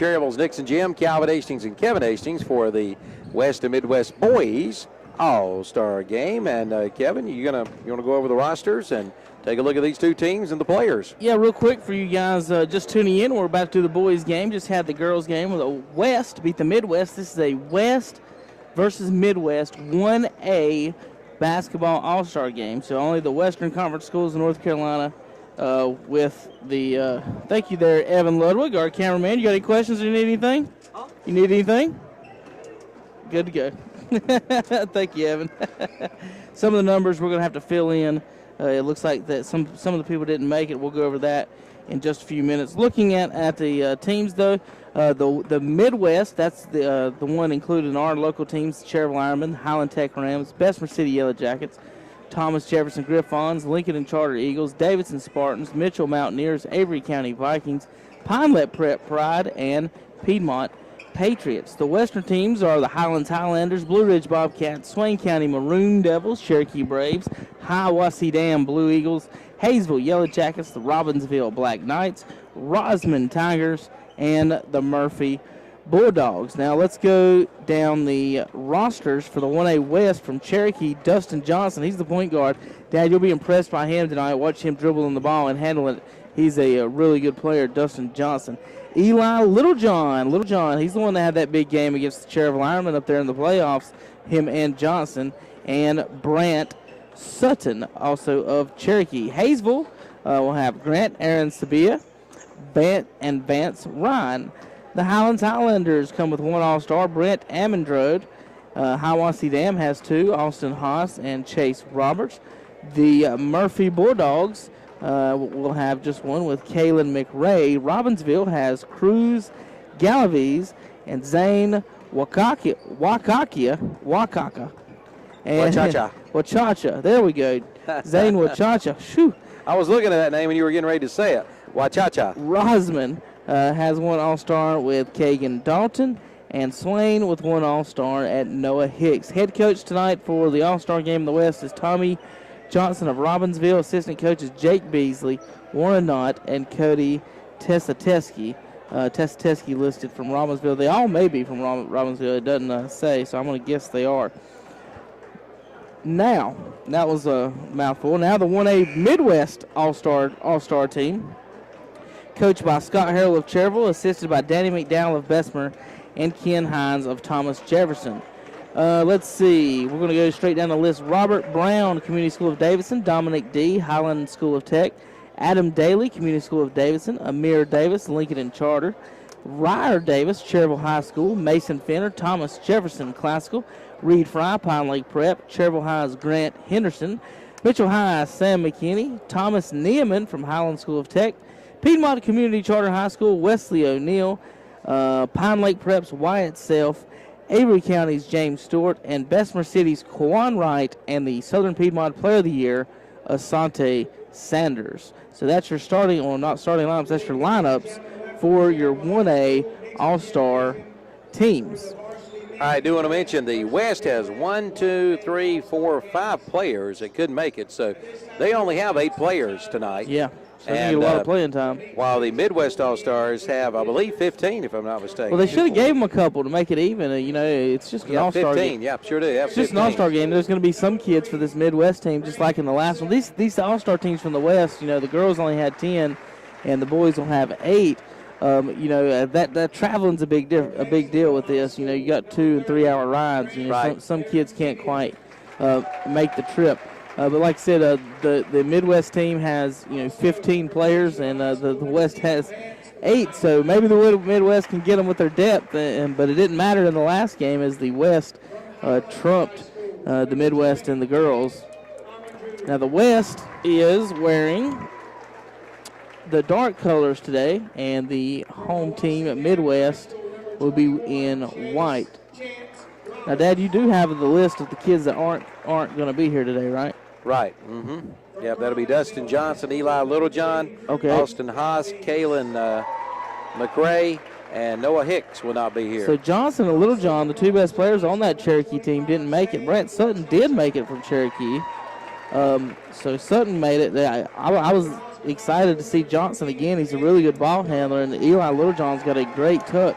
Cherryville's Nixon Jim, Calvin Hastings, and Kevin Hastings for the West and Midwest Boys All-Star Game. And Kevin, you want to go over the rosters and take a look at these two teams and the players? Yeah, real quick for you guys just tuning in. We're about to do the boys' game. Just had the girls' game with the West beat the Midwest. This is a West versus Midwest 1A basketball All-Star game. So only the Western Conference schools in North Carolina. With the thank you there, Evan Ludwig, our cameraman. You got any questions or you need anything? You need anything? Good to go. Thank you, Evan. Some of the numbers we're going to have to fill in. It looks like that some of the people didn't make it. We'll go over that in just a few minutes. Looking at the teams, though, the Midwest, that's the one included in our local teams: Cherryville Ironmen, Highland Tech Rams, Bessemer City Yellow Jackets, Thomas Jefferson Griffons, Lincoln and Charter Eagles, Davidson Spartans, Mitchell Mountaineers, Avery County Vikings, Pinelet Prep Pride, and Piedmont Patriots. The Western teams are the Highlands Highlanders, Blue Ridge Bobcats, Swain County Maroon Devils, Cherokee Braves, Hiawassee Dam Blue Eagles, Hayesville Yellow Jackets, the Robbinsville Black Knights, Rosman Tigers, and the Murphy Bulldogs. Now let's go down the rosters for the 1A West. From Cherokee, Dustin Johnson. He's the point guard. Dad, you'll be impressed by him tonight. Watch him dribbling the ball and handle it. He's a really good player, Dustin Johnson. Eli Littlejohn. He's the one that had that big game against the Cherryville Ironmen up there in the playoffs, him and Johnson. And Brant Sutton, also of Cherokee. Hayesville will have Grant Aaron Sabia, Bant and Vance Ryan. The Highlands Highlanders come with one All-Star, Brent Amendrode. Hiawassee Dam has two, Austin Haas and Chase Roberts. The Murphy Bulldogs will have just one with Kaylin McRae. Robbinsville has Cruz Galaviz and Zane Wakaka. And Wachacha. There we go. Zane Wachacha. Shoo. I was looking at that name and you were getting ready to say it. Wachacha. Rosman has one All-Star with Kagan Dalton, and Swain with one All-Star at Noah Hicks. Head coach tonight for the All-Star game in the West is Tommy Johnson of Robbinsville. Assistant coaches Jake Beasley, Warren Knott, and Cody Tessateski. Tessateski listed from Robbinsville. They all may be from Robbinsville. It doesn't say, so I'm going to guess they are. Now, that was a mouthful. Now the 1A Midwest All-Star team, coached by Scott Harrell of Cherryville, assisted by Danny McDowell of Bessemer, and Ken Hines of Thomas Jefferson. Let's see. We're going to go straight down the list. Robert Brown, Community School of Davidson. Dominic D., Highland School of Tech. Adam Daly, Community School of Davidson. Amir Davis, Lincoln and Charter. Ryer Davis, Cherryville High School. Mason Fenner, Thomas Jefferson Classical. Reed Fry, Pine Lake Prep. Cherryville High's Grant Henderson. Mitchell High, Sam McKinney. Thomas Nieman from Highland School of Tech. Piedmont Community Charter High School, Wesley O'Neill, Pine Lake Prep's Wyatt Self, Avery County's James Stewart, and Bessemer City's Quan Wright, and the Southern Piedmont Player of the Year, Asante Sanders. So that's your starting, or not starting lineups, that's your lineups for your 1A All-Star teams. I do want to mention the West has 1, 2, 3, 4, 5 players that couldn't make it, so they only have 8 players tonight. Yeah. So they get a lot of playing time. While the Midwest All-Stars have, I believe, 15, if I'm not mistaken. Well, they should have gave them a couple to make it even. It's just an All-Star 15, game. yeah, sure do. It's just an All-Star game. There's going to be some kids for this Midwest team, just like in the last one. These All-Star teams from the West, the girls only had 10, and the boys will have 8. That traveling's a big deal with this. You got 2 and 3 hour rides. Right. Some kids can't quite make the trip. But like I said, the Midwest team has 15 players, and the West has 8. So maybe the Midwest can get them with their depth. But it didn't matter in the last game as the West trumped the Midwest and the girls. Now the West is wearing the dark colors today, and the home team at Midwest will be in white. Now, Dad, you do have the list of the kids that aren't going to be here today, right? Right. Mm-hmm. Yeah, that'll be Dustin Johnson, Eli Littlejohn, Austin Haas, Kaylin McRae, and Noah Hicks will not be here. So Johnson and Littlejohn, the two best players on that Cherokee team, didn't make it. Brent Sutton did make it from Cherokee. So Sutton made it. I was excited to see Johnson again. He's a really good ball handler, and Eli Littlejohn's got a great touch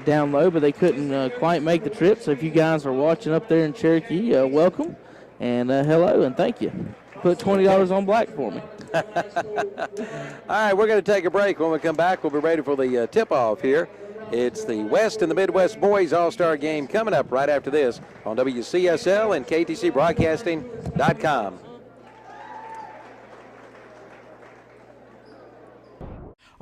down low, but they couldn't quite make the trip. So if you guys are watching up there in Cherokee, welcome, and hello, and thank you. Put $20 on black for me. All right, we're going to take a break. When we come back, we'll be ready for the tip-off here. It's the West and the Midwest Boys All-Star Game coming up right after this on WCSL and KTCBroadcasting.com.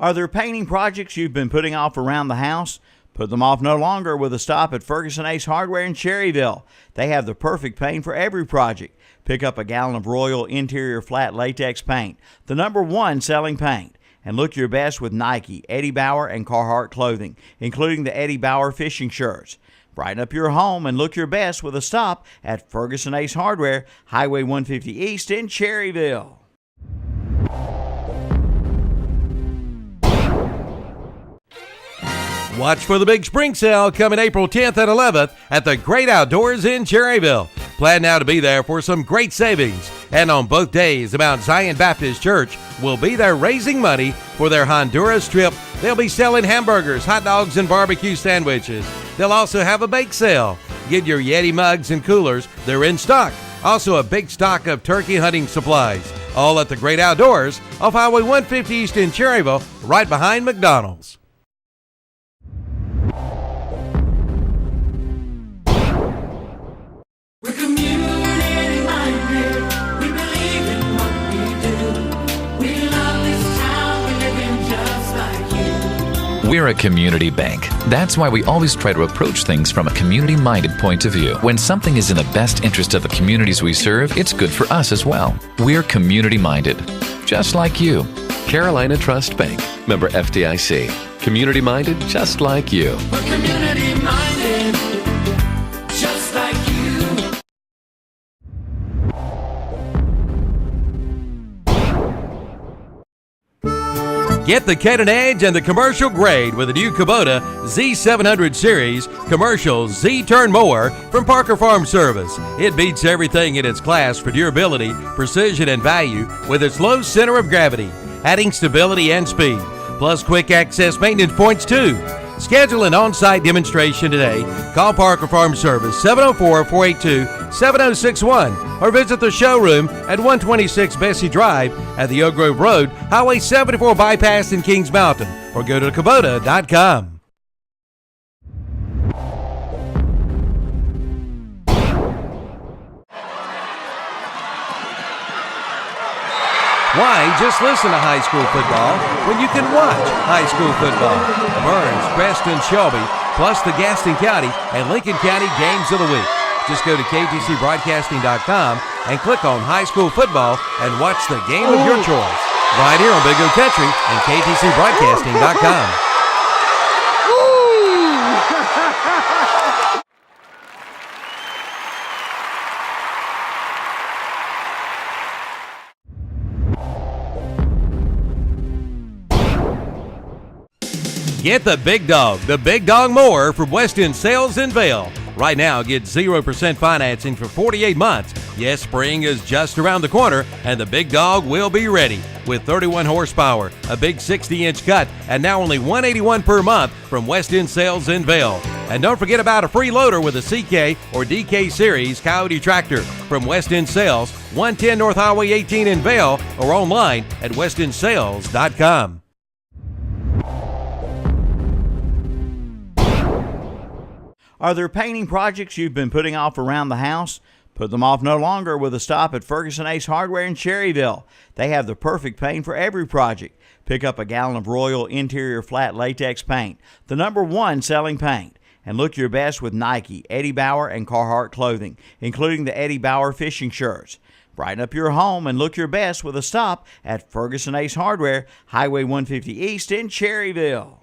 Are there painting projects you've been putting off around the house? Put them off no longer with a stop at Ferguson Ace Hardware in Cherryville. They have the perfect paint for every project. Pick up a gallon of Royal Interior Flat Latex Paint, the #1 selling paint. And look your best with Nike, Eddie Bauer, and Carhartt clothing, including the Eddie Bauer fishing shirts. Brighten up your home and look your best with a stop at Ferguson Ace Hardware, Highway 150 East in Cherryville. Watch for the big spring sale coming April 10th and 11th at the Great Outdoors in Cherryville. Plan now to be there for some great savings. And on both days, the Mount Zion Baptist Church will be there raising money for their Honduras trip. They'll be selling hamburgers, hot dogs, and barbecue sandwiches. They'll also have a bake sale. Get your Yeti mugs and coolers. They're in stock. Also a big stock of turkey hunting supplies. All at the Great Outdoors off Highway 150 East in Cherryville, right behind McDonald's. We're community minded. We believe in what we do. We love this town. We live in just like you. We're a community bank. That's why we always try to approach things from a community-minded point of view. When something is in the best interest of the communities we serve, it's good for us as well. We're community-minded, just like you. Carolina Trust Bank, member FDIC. Community-minded, just like you. We're community minded. Just like you. Get the cutting edge and the commercial grade with the new Kubota Z700 Series Commercial Z-Turn Mower from Parker Farm Service. It beats everything in its class for durability, precision, and value with its low center of gravity, adding stability and speed, plus quick access maintenance points too. Schedule an on-site demonstration today. Call Parker Farm Service 704-482-7061 or visit the showroom at 126 Bessie Drive at the Oak Grove Road, Highway 74 bypass in Kings Mountain, or go to Kubota.com. Why just listen to high school football when you can watch high school football? Burns, Preston, Shelby, plus the Gaston County and Lincoln County games of the week. Just go to KTCBroadcasting.com and click on high school football and watch the game of your choice. Right here on Big O Country and KTCBroadcasting.com. Get the Big Dog Mower from West End Sales in Vail. Right now, get 0% financing for 48 months. Yes, spring is just around the corner, and the Big Dog will be ready. With 31 horsepower, a big 60-inch cut, and now only $181 per month from West End Sales in Vail. And don't forget about a free loader with a CK or DK Series Coyote tractor from West End Sales, 110 North Highway 18 in Vail, or online at westendsales.com. Are there painting projects you've been putting off around the house? Put them off no longer with a stop at Ferguson Ace Hardware in Cherryville. They have the perfect paint for every project. Pick up a gallon of Royal Interior Flat Latex Paint, the #1 selling paint. And look your best with Nike, Eddie Bauer, and Carhartt clothing, including the Eddie Bauer fishing shirts. Brighten up your home and look your best with a stop at Ferguson Ace Hardware, Highway 150 East in Cherryville.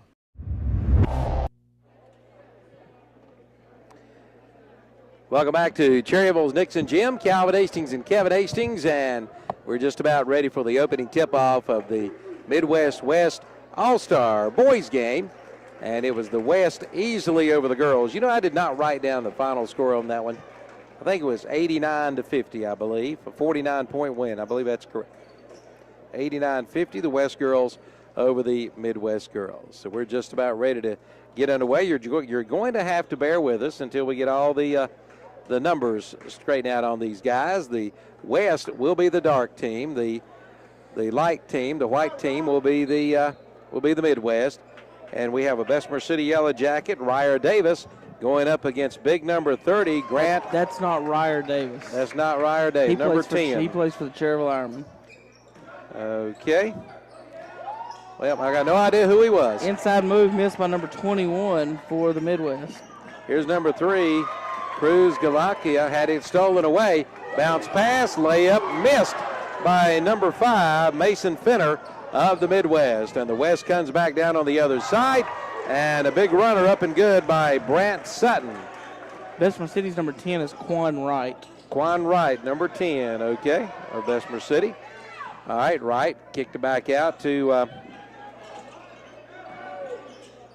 Welcome back to Cherryville's Nixon Gym. Calvin Hastings and Kevin Hastings, and we're just about ready for the opening tip-off of the Midwest West All-Star Boys game, and it was the West easily over the girls. You know, I did not write down the final score on that one. I think it was 89-50, I believe, a 49-point win. I believe that's correct. 89-50, the West girls over the Midwest girls. So we're just about ready to get underway. You're going to have to bear with us until we get all the numbers straightened out on these guys. The West will be the dark team. The light team, the white team, will be the Midwest. And we have a Bessemer City Yellow Jacket, Ryer Davis, going up against big number 30, Grant. That's not Ryer Davis. That's not Ryer Davis, number 10. He plays for the Cherryville Ironmen. Okay. Well, I got no idea who he was. Inside move missed by number 21 for the Midwest. Here's number 3, Cruz Galakia, had it stolen away. Bounce pass, layup, missed by number 5, Mason Finner of the Midwest. And the West comes back down on the other side. And a big runner up and good by Brant Sutton. Bessemer City's number 10 is Quan Wright. Quan Wright, number 10, okay, of Bessemer City. All right, Wright kicked it back out to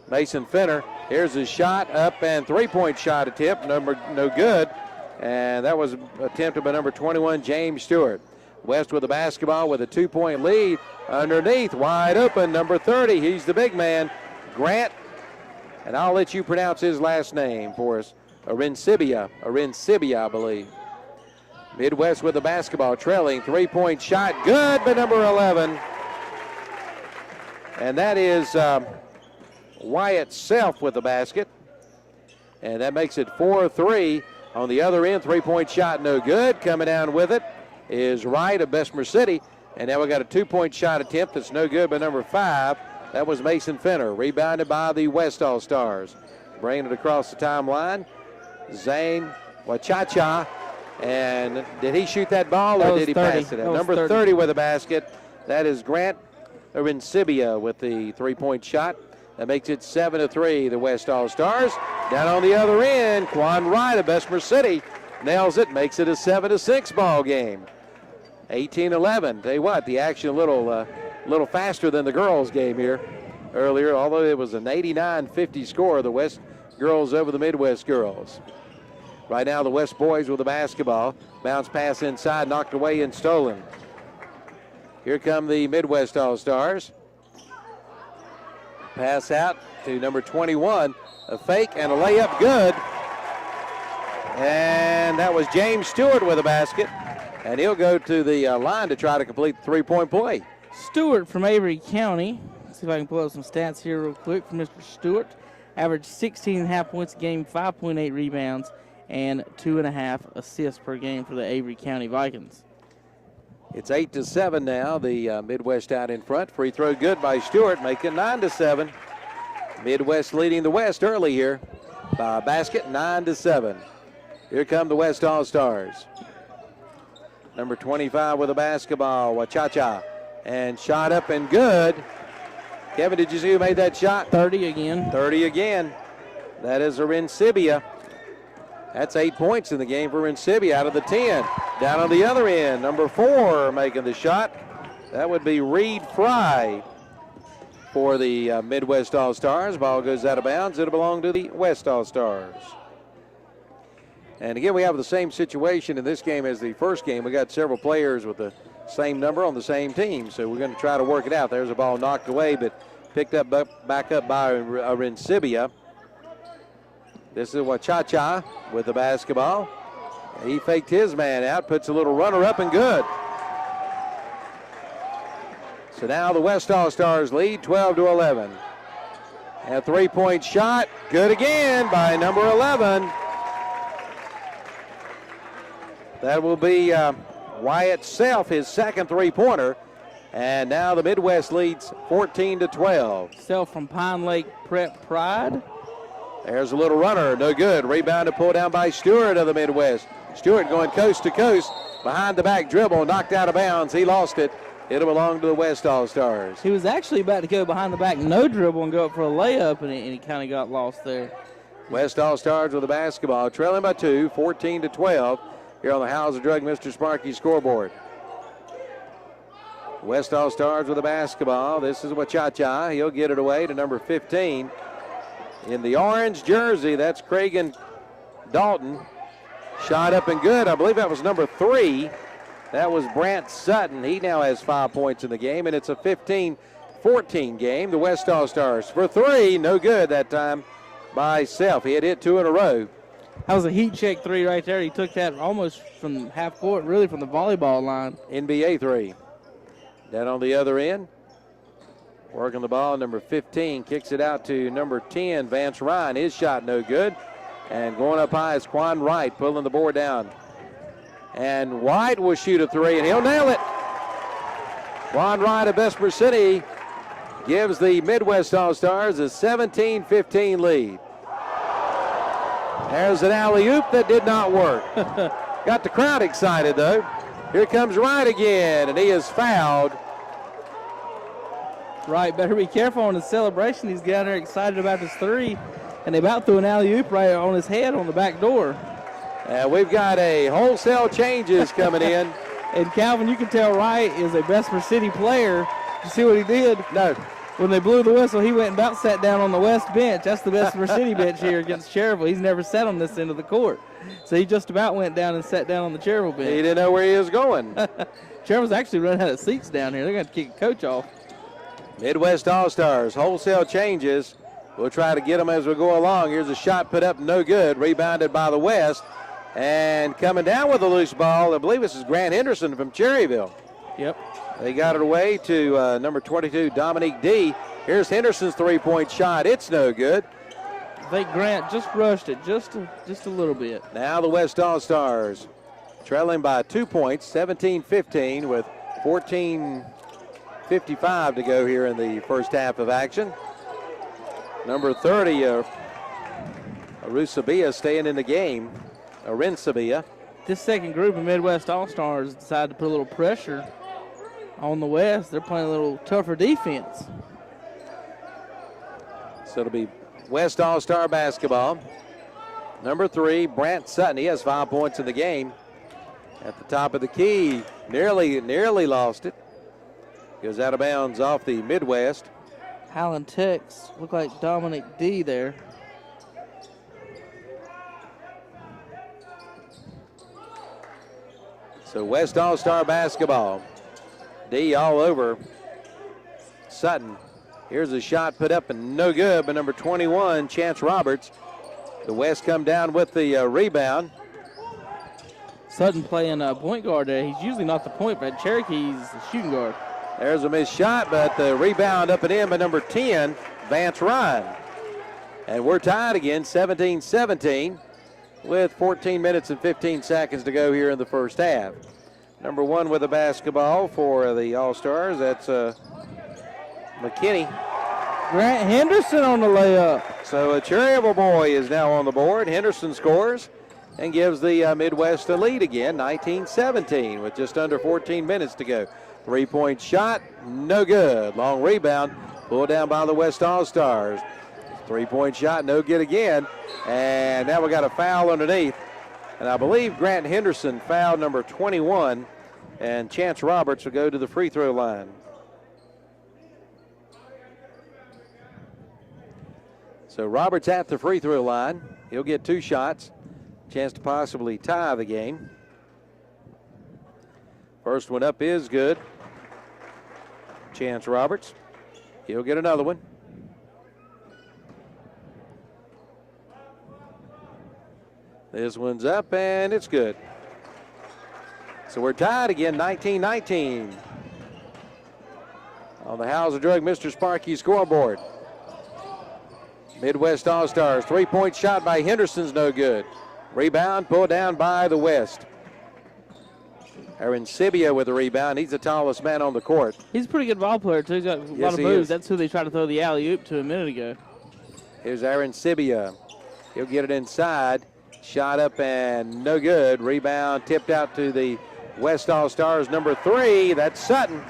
Mason Finner. Here's his shot, up and three-point shot attempt, no good. And that was attempted by number 21, James Stewart. West with the basketball with a 2-point lead. Underneath, wide open, number 30. He's the big man, Grant. And I'll let you pronounce his last name for us. Arincibia, I believe. Midwest with the basketball, trailing, 3-point shot, good by number 11. And that is Wyatt Self with the basket. And that makes it 4-3. On the other end, 3-point shot, no good. Coming down with it is Wright of Bessemer City. And now we got a 2-point shot attempt that's no good by number 5. That was Mason Finner, rebounded by the West All-Stars. Bringing it across the timeline, Zane Wachacha. And did he shoot that ball or did he pass it out? Number 30 with the basket. That is Grant Arincibia with the 3-point shot. That makes it 7-3, the West All-Stars. Down on the other end, Quan Wright of Bessemer City nails it, makes it a 7-6 ball game. 18-11. Tell you what, the action a little faster than the girls' game here earlier, although it was an 89-50 score, the West girls over the Midwest girls. Right now, the West boys with the basketball. Bounce pass inside, knocked away and stolen. Here come the Midwest All-Stars. Pass out to number 21. A fake and a layup, good. And that was James Stewart with a basket. And he'll go to the line to try to complete the 3-point play. Stewart from Avery County. Let's see if I can pull up some stats here real quick from Mr. Stewart. Averaged 16.5 points a game, 5.8 rebounds, and 2.5 assists per game for the Avery County Vikings. It's 8-7 now. The Midwest out in front. Free throw good by Stewart, making 9-7. Midwest leading the West early here by a basket, 9-7. Here come the West All-Stars. Number 25 with a basketball, Wachacha. And shot up and good. Kevin, did you see who made that shot? 30 again. 30 again. That is Arincibia. That's 8 points in the game for Arincibia out of the 10. Down on the other end, number 4 making the shot. That would be Reed Fry for the Midwest All-Stars. Ball goes out of bounds. It'll belong to the West All-Stars. And again, we have the same situation in this game as the first game. We got several players with the same number on the same team, so we're going to try to work it out. There's a ball knocked away, but picked up back up by Arincibia. This is Wachacha with the basketball. He faked his man out, puts a little runner up and good. So now the West All-Stars lead 12-11. And a 3-point shot, good again by number 11. That will be Wyatt Self, his second 3-pointer. And now the Midwest leads 14-12. Self from Pine Lake Prep Pride. There's a little runner, no good. Rebounded, pulled down by Stewart of the Midwest. Stewart going coast to coast, behind the back dribble, knocked out of bounds. He lost it. It'll belong to the West All-Stars. He was actually about to go behind the back, no dribble, and go up for a layup, and he kind of got lost there. West All-Stars with the basketball, trailing by 2, 14-12. Here on the Hauser Drug Mr. Sparky scoreboard. West All-Stars with the basketball. This is Wachacha. He'll get it away to number 15. In the orange jersey, that's Cragen Dalton. Shot up and good. I believe that was number 3. That was Brant Sutton. He now has 5 points in the game, and it's a 15-14 game. The West All-Stars for three, no good that time by Self. He had hit two in a row. That was a heat check three right there. He took that almost from half court, really from the volleyball line. NBA three. Down on the other end. Working the ball, number 15 kicks it out to number 10, Vance Ryan. His shot no good. And going up high is Quan Wright pulling the board down. And White will shoot a three, and he'll nail it. Quan Wright of Vesper City gives the Midwest All-Stars a 17-15 lead. There's an alley-oop that did not work. Got the crowd excited, though. Here comes Wright again, and he is fouled. Right, better be careful on his celebration. He's down there excited about his three, and they about threw an alley-oop right on his head on the back door. And we've got a wholesale changes coming in. And Calvin, you can tell Wright is a Vesper City player. Did you see what he did? No. When they blew the whistle, he went and about sat down on the west bench. That's the Vesper City bench here against Cherryville. He's never sat on this end of the court. So he just about went down and sat down on the Cherryville bench. He didn't know where he was going. Cherryville's actually running out of seats down here. They're going to kick a coach off. Midwest All-Stars, wholesale changes. We'll try to get them as we go along. Here's a shot put up, no good. Rebounded by the West. And coming down with a loose ball, I believe this is Grant Henderson from Cherryville. Yep. They got it away to number 22, Dominique D. Here's Henderson's three-point shot. It's no good. I think Grant just rushed it just a little bit. Now the West All-Stars trailing by 2 points, 17-15 with 14:55 to go here in the first half of action. Number 30, Arusabia staying in the game. Arinsabia. This second group of Midwest All-Stars decided to put a little pressure on the West. They're playing a little tougher defense. So it'll be West All-Star basketball. Number 3, Brant Sutton. He has 5 points in the game. At the top of the key, nearly lost it. Goes out of bounds off the Midwest. Highland Tech's look like Dominic D there. So West All-Star basketball. D all over Sutton. Here's a shot put up and no good by number 21, Chance Roberts. The West come down with the rebound. Sutton playing point guard there. He's usually not the point, but Cherokee's the shooting guard. There's a missed shot, but the rebound up and in by number 10, Vance Ryan. And we're tied again, 17-17, with 14 minutes and 15 seconds to go here in the first half. Number 1 with the basketball for the All-Stars, that's McKinney. Grant Henderson on the layup. So a Cherryville boy is now on the board. Henderson scores and gives the Midwest a lead again, 19-17, with just under 14 minutes to go. Three-point shot, no good. Long rebound, pulled down by the West All-Stars. Three-point shot, no good again. And now we got a foul underneath. And I believe Grant Henderson fouled number 21, and Chance Roberts will go to the free throw line. So Roberts at the free throw line. He'll get 2 shots. Chance to possibly tie the game. First one up is good. Chance Roberts. He'll get another one. This one's up and it's good. So we're tied again, 19-19. On the Hauser Drug Mr. Sparky scoreboard. Midwest All-Stars, three-point shot by Henderson's no good. Rebound pulled down by the West. Aaron Sibia with the rebound. He's the tallest man on the court. He's a pretty good ball player, too. He's got a lot of moves. That's who they tried to throw the alley-oop to a minute ago. Here's Aaron Sibia. He'll get it inside. Shot up and no good. Rebound tipped out to the West All-Stars, number 3. That's Sutton.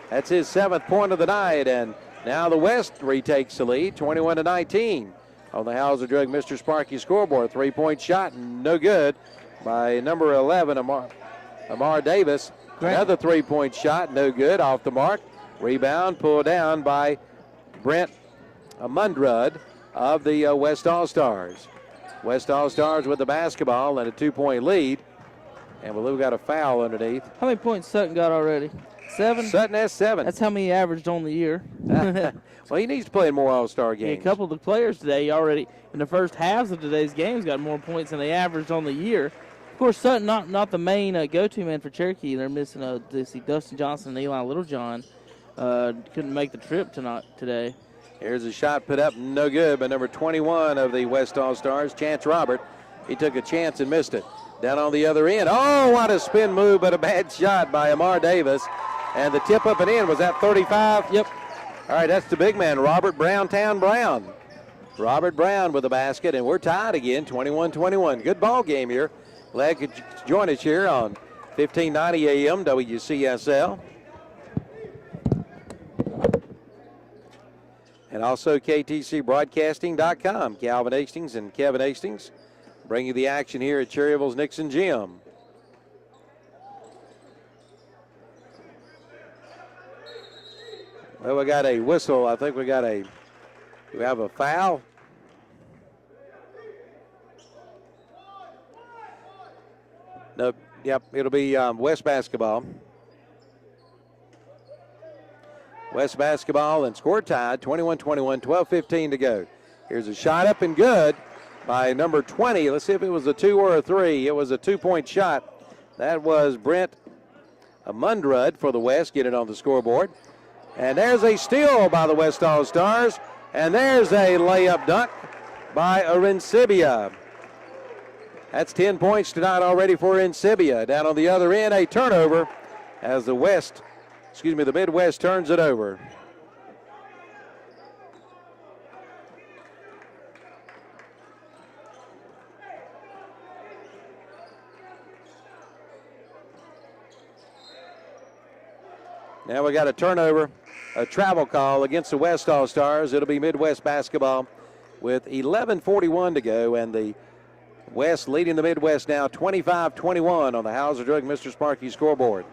That's his 7th point of the night. And now the West retakes the lead, 21-19. On the Hauser Drug Mr. Sparky scoreboard. Three-point shot, no good by number 11, Amar Davis. Another three-point shot, no good, off the mark. Rebound pulled down by Brent Mundrud of the West All-Stars. West All-Stars with the basketball and a 2-point lead. And we've got a foul underneath. How many points Sutton got already? 7? Sutton has 7. That's how many he averaged on the year. Well, he needs to play in more All-Star Yeah, games. a couple of the players today already in the first halves of today's games got more points than they averaged on the year. Of course, Sutton not the main go-to man for Cherokee. They're missing Dustin Johnson and Eli Littlejohn. Couldn't make the trip today. Here's a shot put up, no good, by number 21 of the West All-Stars, Chance Robert. He took a chance and missed it. Down on the other end. Oh, what a spin move, but a bad shot by Amar Davis. And the tip up and in was at 35. Yep. All right, that's the big man, Robert Browntown Brown. Robert Brown with the basket, and we're tied again, 21-21. Good ball game here. Glad you could join us here on 1590 AM WCSL. And also KTCBroadcasting.com. Calvin Hastings and Kevin Hastings bring you the action here at Cherryville's Nixon Gym. Well, we got a whistle. I think we have a foul. Nope. Yep, it'll be West basketball. West basketball and score tied, 21-21, 12:15 to go. Here's a shot up and good by number 20. Let's see if it was a 2 or a 3. It was a 2-point shot. That was Brent Mundrud for the West. Get it on the scoreboard. And there's a steal by the West All-Stars. And there's a layup dunk by Arincibia. That's 10 points tonight already for Arincibia. Down on the other end, a turnover as the Midwest turns it over. Now we got a turnover, a travel call against the West All-Stars. It'll be Midwest basketball with 11:41 to go, and the West leading the Midwest now 25-21 on the Hauser Drug Mr. Sparky scoreboard.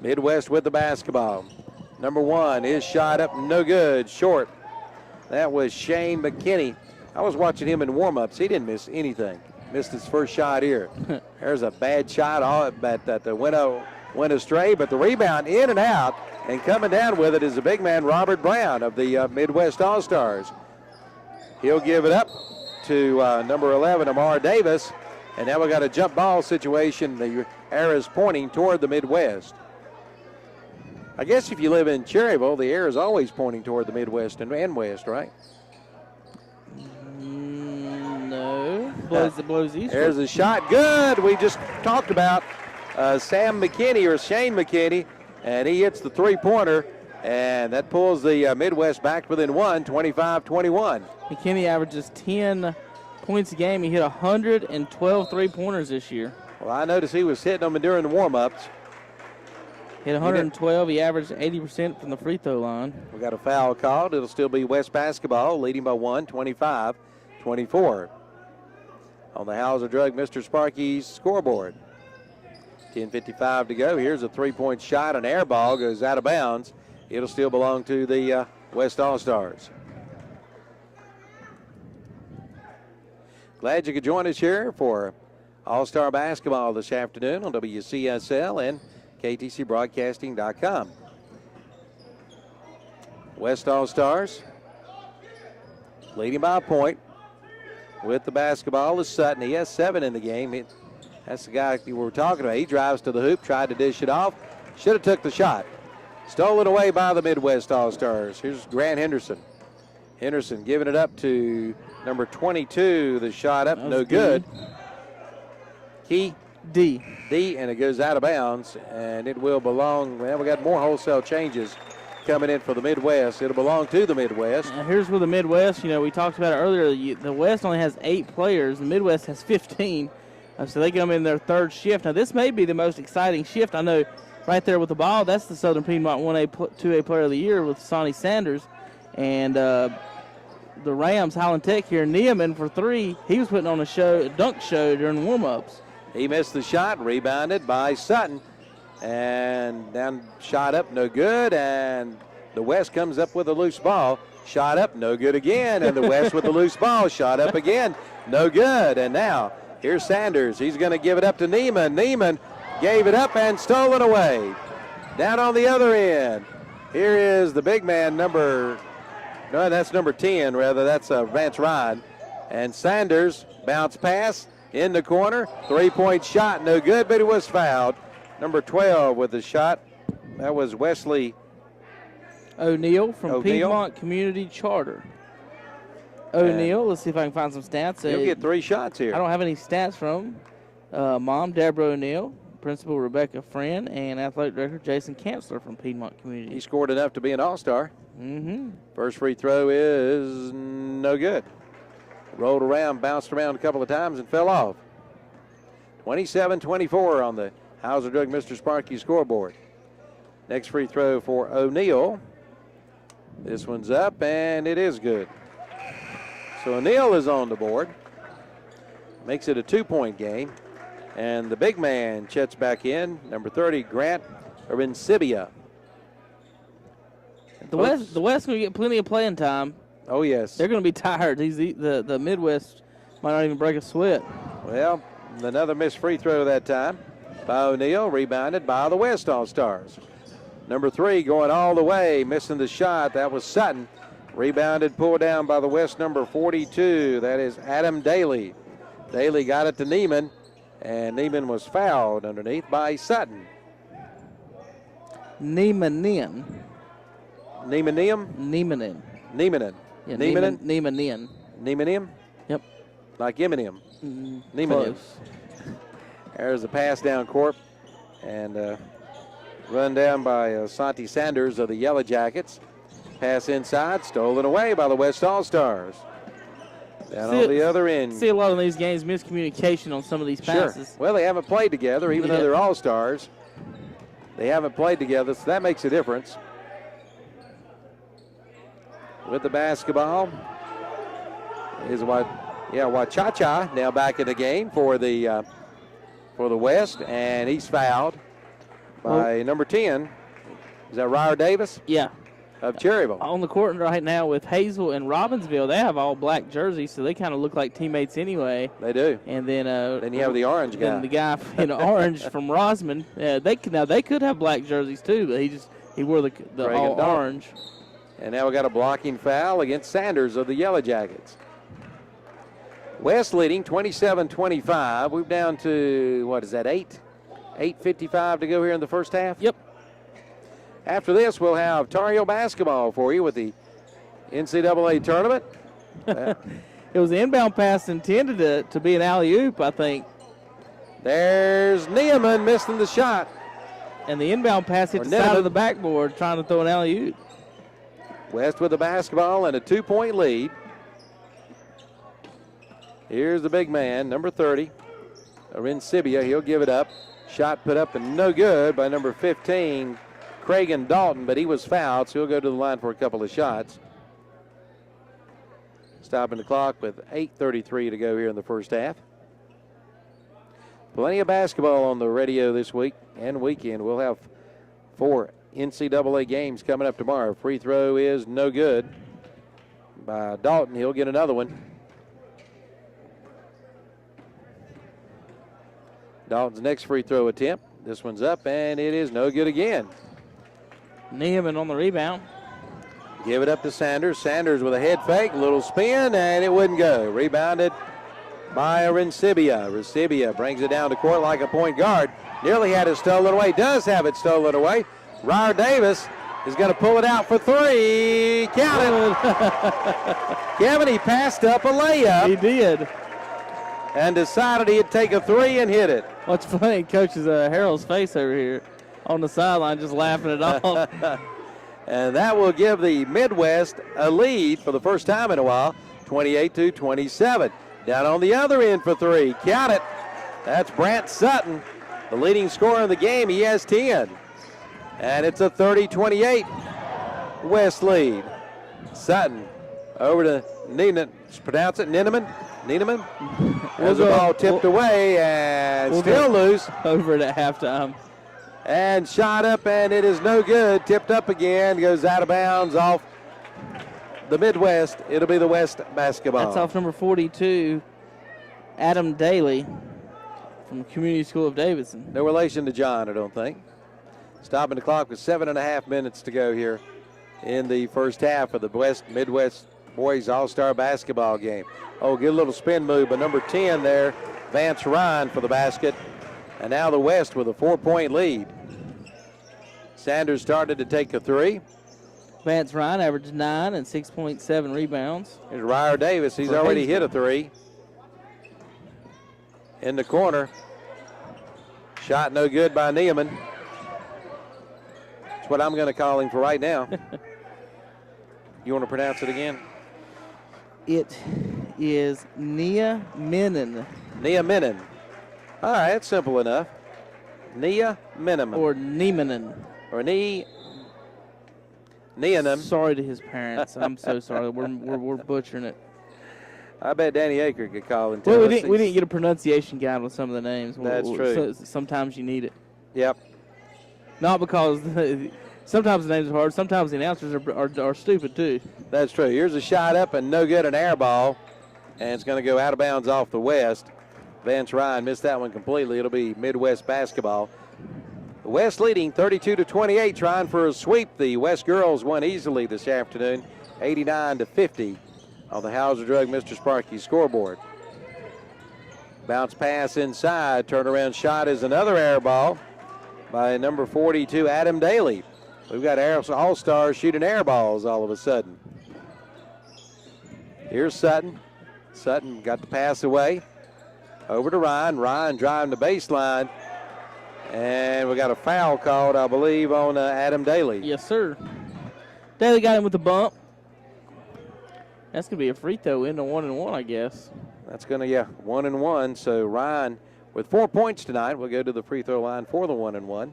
Midwest with the basketball. Number 1 is shot up, no good, short. That was Shane McKinney. I was watching him in warm-ups. He didn't miss anything. Missed his first shot here. There's a bad shot that went astray, but the rebound in and out, and coming down with it is the big man Robert Brown of the Midwest All-Stars. He'll give it up to number 11, Amar Davis, and now we got a jump ball situation. The arrow's pointing toward the Midwest. I guess if you live in Cherryville, the arrow is always pointing toward the Midwest and West, right? No. Blows east. There's a shot. Good. We just talked about Sam McKinney or Shane McKinney, and he hits the three-pointer, and that pulls the Midwest back within 25-21. McKinney averages 10 points a game. He hit 112 three-pointers this year. Well, I noticed he was hitting them during the warm-ups. Hit 112. He averaged 80% from the free throw line. We got a foul called. It'll still be West basketball, leading by 1, 25-24. On the Hauser Drug Mr. Sparky's scoreboard. 10:55 to go. Here's a three-point shot. An air ball goes out of bounds. It'll still belong to the West All-Stars. Glad you could join us here for All-Star Basketball this afternoon on WCSL and KTCBroadcasting.com. West All-Stars leading by a point. With the basketball is Sutton. He has 7 in the game. That's the guy we were talking about. He drives to the hoop, tried to dish it off. Should have took the shot. Stolen away by the Midwest All-Stars. Here's Grant Henderson. Henderson giving it up to number 22. The shot up, no good. Key. D, and it goes out of bounds, and it will belong. Well, we got more wholesale changes coming in for the Midwest. It'll belong to the Midwest. Here's where the Midwest, we talked about it earlier. The West only has 8 players. The Midwest has 15. So they come in their third shift. Now, this may be the most exciting shift. I know right there with the ball, that's the Southern Piedmont 1A, 2A Player of the Year with Sonny Sanders. And the Rams, Highland Tech here, Neeman for 3. He was putting on a dunk show during warm-ups. He missed the shot, rebounded by Sutton. And down, shot up, no good. And the West comes up with a loose ball. Shot up, no good again. And the West with the loose ball. Shot up again. No good. And now here's Sanders. He's going to give it up to Neiman. Neiman gave it up and stole it away. Down on the other end. Here is the big man, that's number 10, rather. That's Vance Ryan. And Sanders, bounce pass in the corner. 3-point shot, no good, but it was fouled. Number 12 with the shot. That was Wesley O'Neill from O'Neill. Piedmont Community Charter. O'Neill, let's see if I can find some stats. He'll get 3 shots here. I don't have any stats from Mom, Deborah O'Neill, Principal Rebecca Friend, and Athletic Director Jason Kanzler from Piedmont Community. He scored enough to be an All-Star. Mm-hmm. First free throw is no good. Rolled around, bounced around a couple of times, and fell off. 27-24 on the Hauser Drug Mr. Sparky scoreboard. Next free throw for O'Neill. This one's up, and it is good. So O'Neill is on the board. Makes it a 2-point game. And the big man checks back in, number 30, Grant Arincibia. The West going to get plenty of playing time. Oh, yes. They're going to be tired. The Midwest might not even break a sweat. Well, another missed free throw that time by O'Neill, rebounded by the West All-Stars. Number 3 going all the way, missing the shot. That was Sutton. Rebounded, pulled down by the West number 42. That is Adam Daly. Daly got it to Neiman, and Neiman was fouled underneath by Sutton. Neimanin. Neimanim? Neimanin. Neimanin. Yeah, Neimanin? Neimanin. Neimanim? Yep. Like Eminem. Neimanim. Close. There's a pass down court, and run down by Santi Sanders of the Yellow Jackets. Pass inside, stolen away by the West All-Stars. Down on the other end. See a lot of these games, miscommunication on some of these passes. Sure. Well, they haven't played together, even though they're All-Stars. They haven't played together, so that makes a difference. With the basketball is Wachacha now back in the game for the West, and he's fouled by number 10. Is that Ryer Davis? Yeah. Of Cherryville. On the court right now with Hazel and Robbinsville, they have all black jerseys, so they kind of look like teammates anyway. They do. And then you have the orange guy. Then the guy in orange from Rosman. They could have black jerseys too, but he wore the all orange. And now we got a blocking foul against Sanders of the Yellow Jackets. West leading 27-25. We're down to, 8:55 to go here in the first half? Yep. After this, we'll have Tar Heel basketball for you with the NCAA tournament. It was an inbound pass intended to be an alley-oop, I think. There's Neiman missing the shot. And the inbound pass hit the side of the backboard trying to throw an alley-oop. West with the basketball and a 2-point lead. Here's the big man, number 30, Arincibia. He'll give it up. Shot put up and no good by number 15, Cragen Dalton, but he was fouled, so he'll go to the line for a couple of shots. Stopping the clock with 8:33 to go here in the first half. Plenty of basketball on the radio this week and weekend. We'll have 4 NCAA games coming up tomorrow. Free throw is no good by Dalton. He'll get another one. Dalton's next free throw attempt. This one's up, and it is no good again. Neiman on the rebound. Give it up to Sanders. Sanders with a head fake, a little spin, and it wouldn't go. Rebounded by Arincibia. Arincibia brings it down to court like a point guard. Nearly had it stolen away. Does have it stolen away. Ryer Davis is going to pull it out for 3. Count it. Kevin, he passed up a layup. He did. And decided he'd take a 3 and hit it. What's funny, Coach, is Harold's face over here on the sideline just laughing it off. And that will give the Midwest a lead for the first time in a while, 28-27. Down on the other end for 3. Count it. That's Brant Sutton, the leading scorer in the game. He has 10. And it's a 30-28 West lead. Sutton over to Neiman. Pronounce it, Neiman. As the ball tipped away and still loose. Over it at halftime. And shot up, and it is no good. Tipped up again, goes out of bounds off the Midwest. It'll be the West basketball. That's off number 42, Adam Daly from the Community School of Davidson. No relation to John, I don't think. Stopping the clock with 7.5 minutes to go here in the first half of the Midwest Boys All-Star basketball game. Oh, get a little spin move by number 10 there, Vance Ryan for the basket. And now the West with a 4-point lead. Sanders started to take a three. Vance Ryan averaged 9 and 6.7 rebounds. Here's Ryer Davis. He's already hit a three. In the corner. Shot no good by Neiman. That's what I'm going to call him for right now. You want to pronounce it again? It is Nia Minen. Nia Minen. All right, that's simple enough. Nia Minen. Or Niemanen. Or Nianem. Sorry to his parents. I'm so sorry. We're butchering it. I bet Danny Aker could call and tell Well, us. we didn't get a pronunciation guide with some of the names. That's true. Sometimes you need it. Yep. Not because sometimes the names are hard. Sometimes the announcers are stupid too. That's true. Here's a shot up and no good, an air ball. And it's going to go out of bounds off the West. Vance Ryan missed that one completely. It'll be Midwest basketball. The West leading 32-28, trying for a sweep. The West girls won easily this afternoon, 89-50 on the Hauser Drug Mr. Sparky scoreboard. Bounce pass inside, turnaround shot is another air ball by number 42, Adam Daly. We've got All-Stars shooting air balls all of a sudden. Here's Sutton. Sutton got the pass away. Over to Ryan. Ryan driving the baseline. And we got a foul called, I believe, on Adam Daly. Yes, sir. Daly got him with the bump. That's going to be a free throw into 1-1, I guess. That's going to, 1-1. So Ryan with 4 points tonight will go to the free throw line for the 1-1.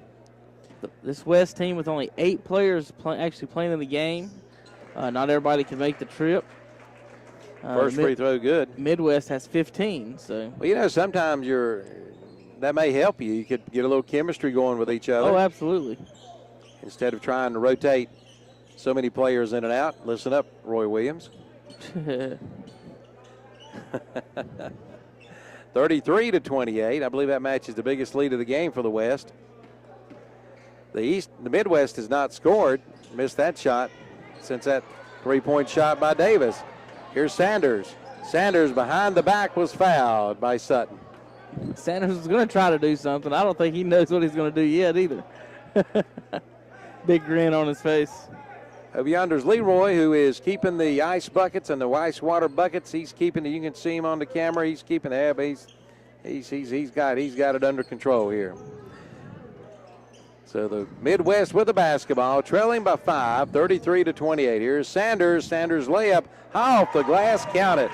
This West team with only 8 players actually playing in the game. Not everybody can make the trip. First free throw good. Midwest has 15. So. Well, sometimes that may help you. You could get a little chemistry going with each other. Oh, absolutely. Instead of trying to rotate so many players in and out. Listen up, Roy Williams. 33-28. I believe that matches the biggest lead of the game for the West. The Midwest has not scored. Missed that shot since that three-point shot by Davis. Here's Sanders. Sanders behind the back was fouled by Sutton. Sanders is going to try to do something. I don't think he knows what he's going to do yet either. Big grin on his face. Over yonder's Leroy, who is keeping the ice buckets and the ice water buckets. He's keeping it. You can see him on the camera. He's keeping it. He's got it under control here. So the Midwest with the basketball, trailing by 5, 33-28. Here's Sanders. Sanders layup off the glass, count it.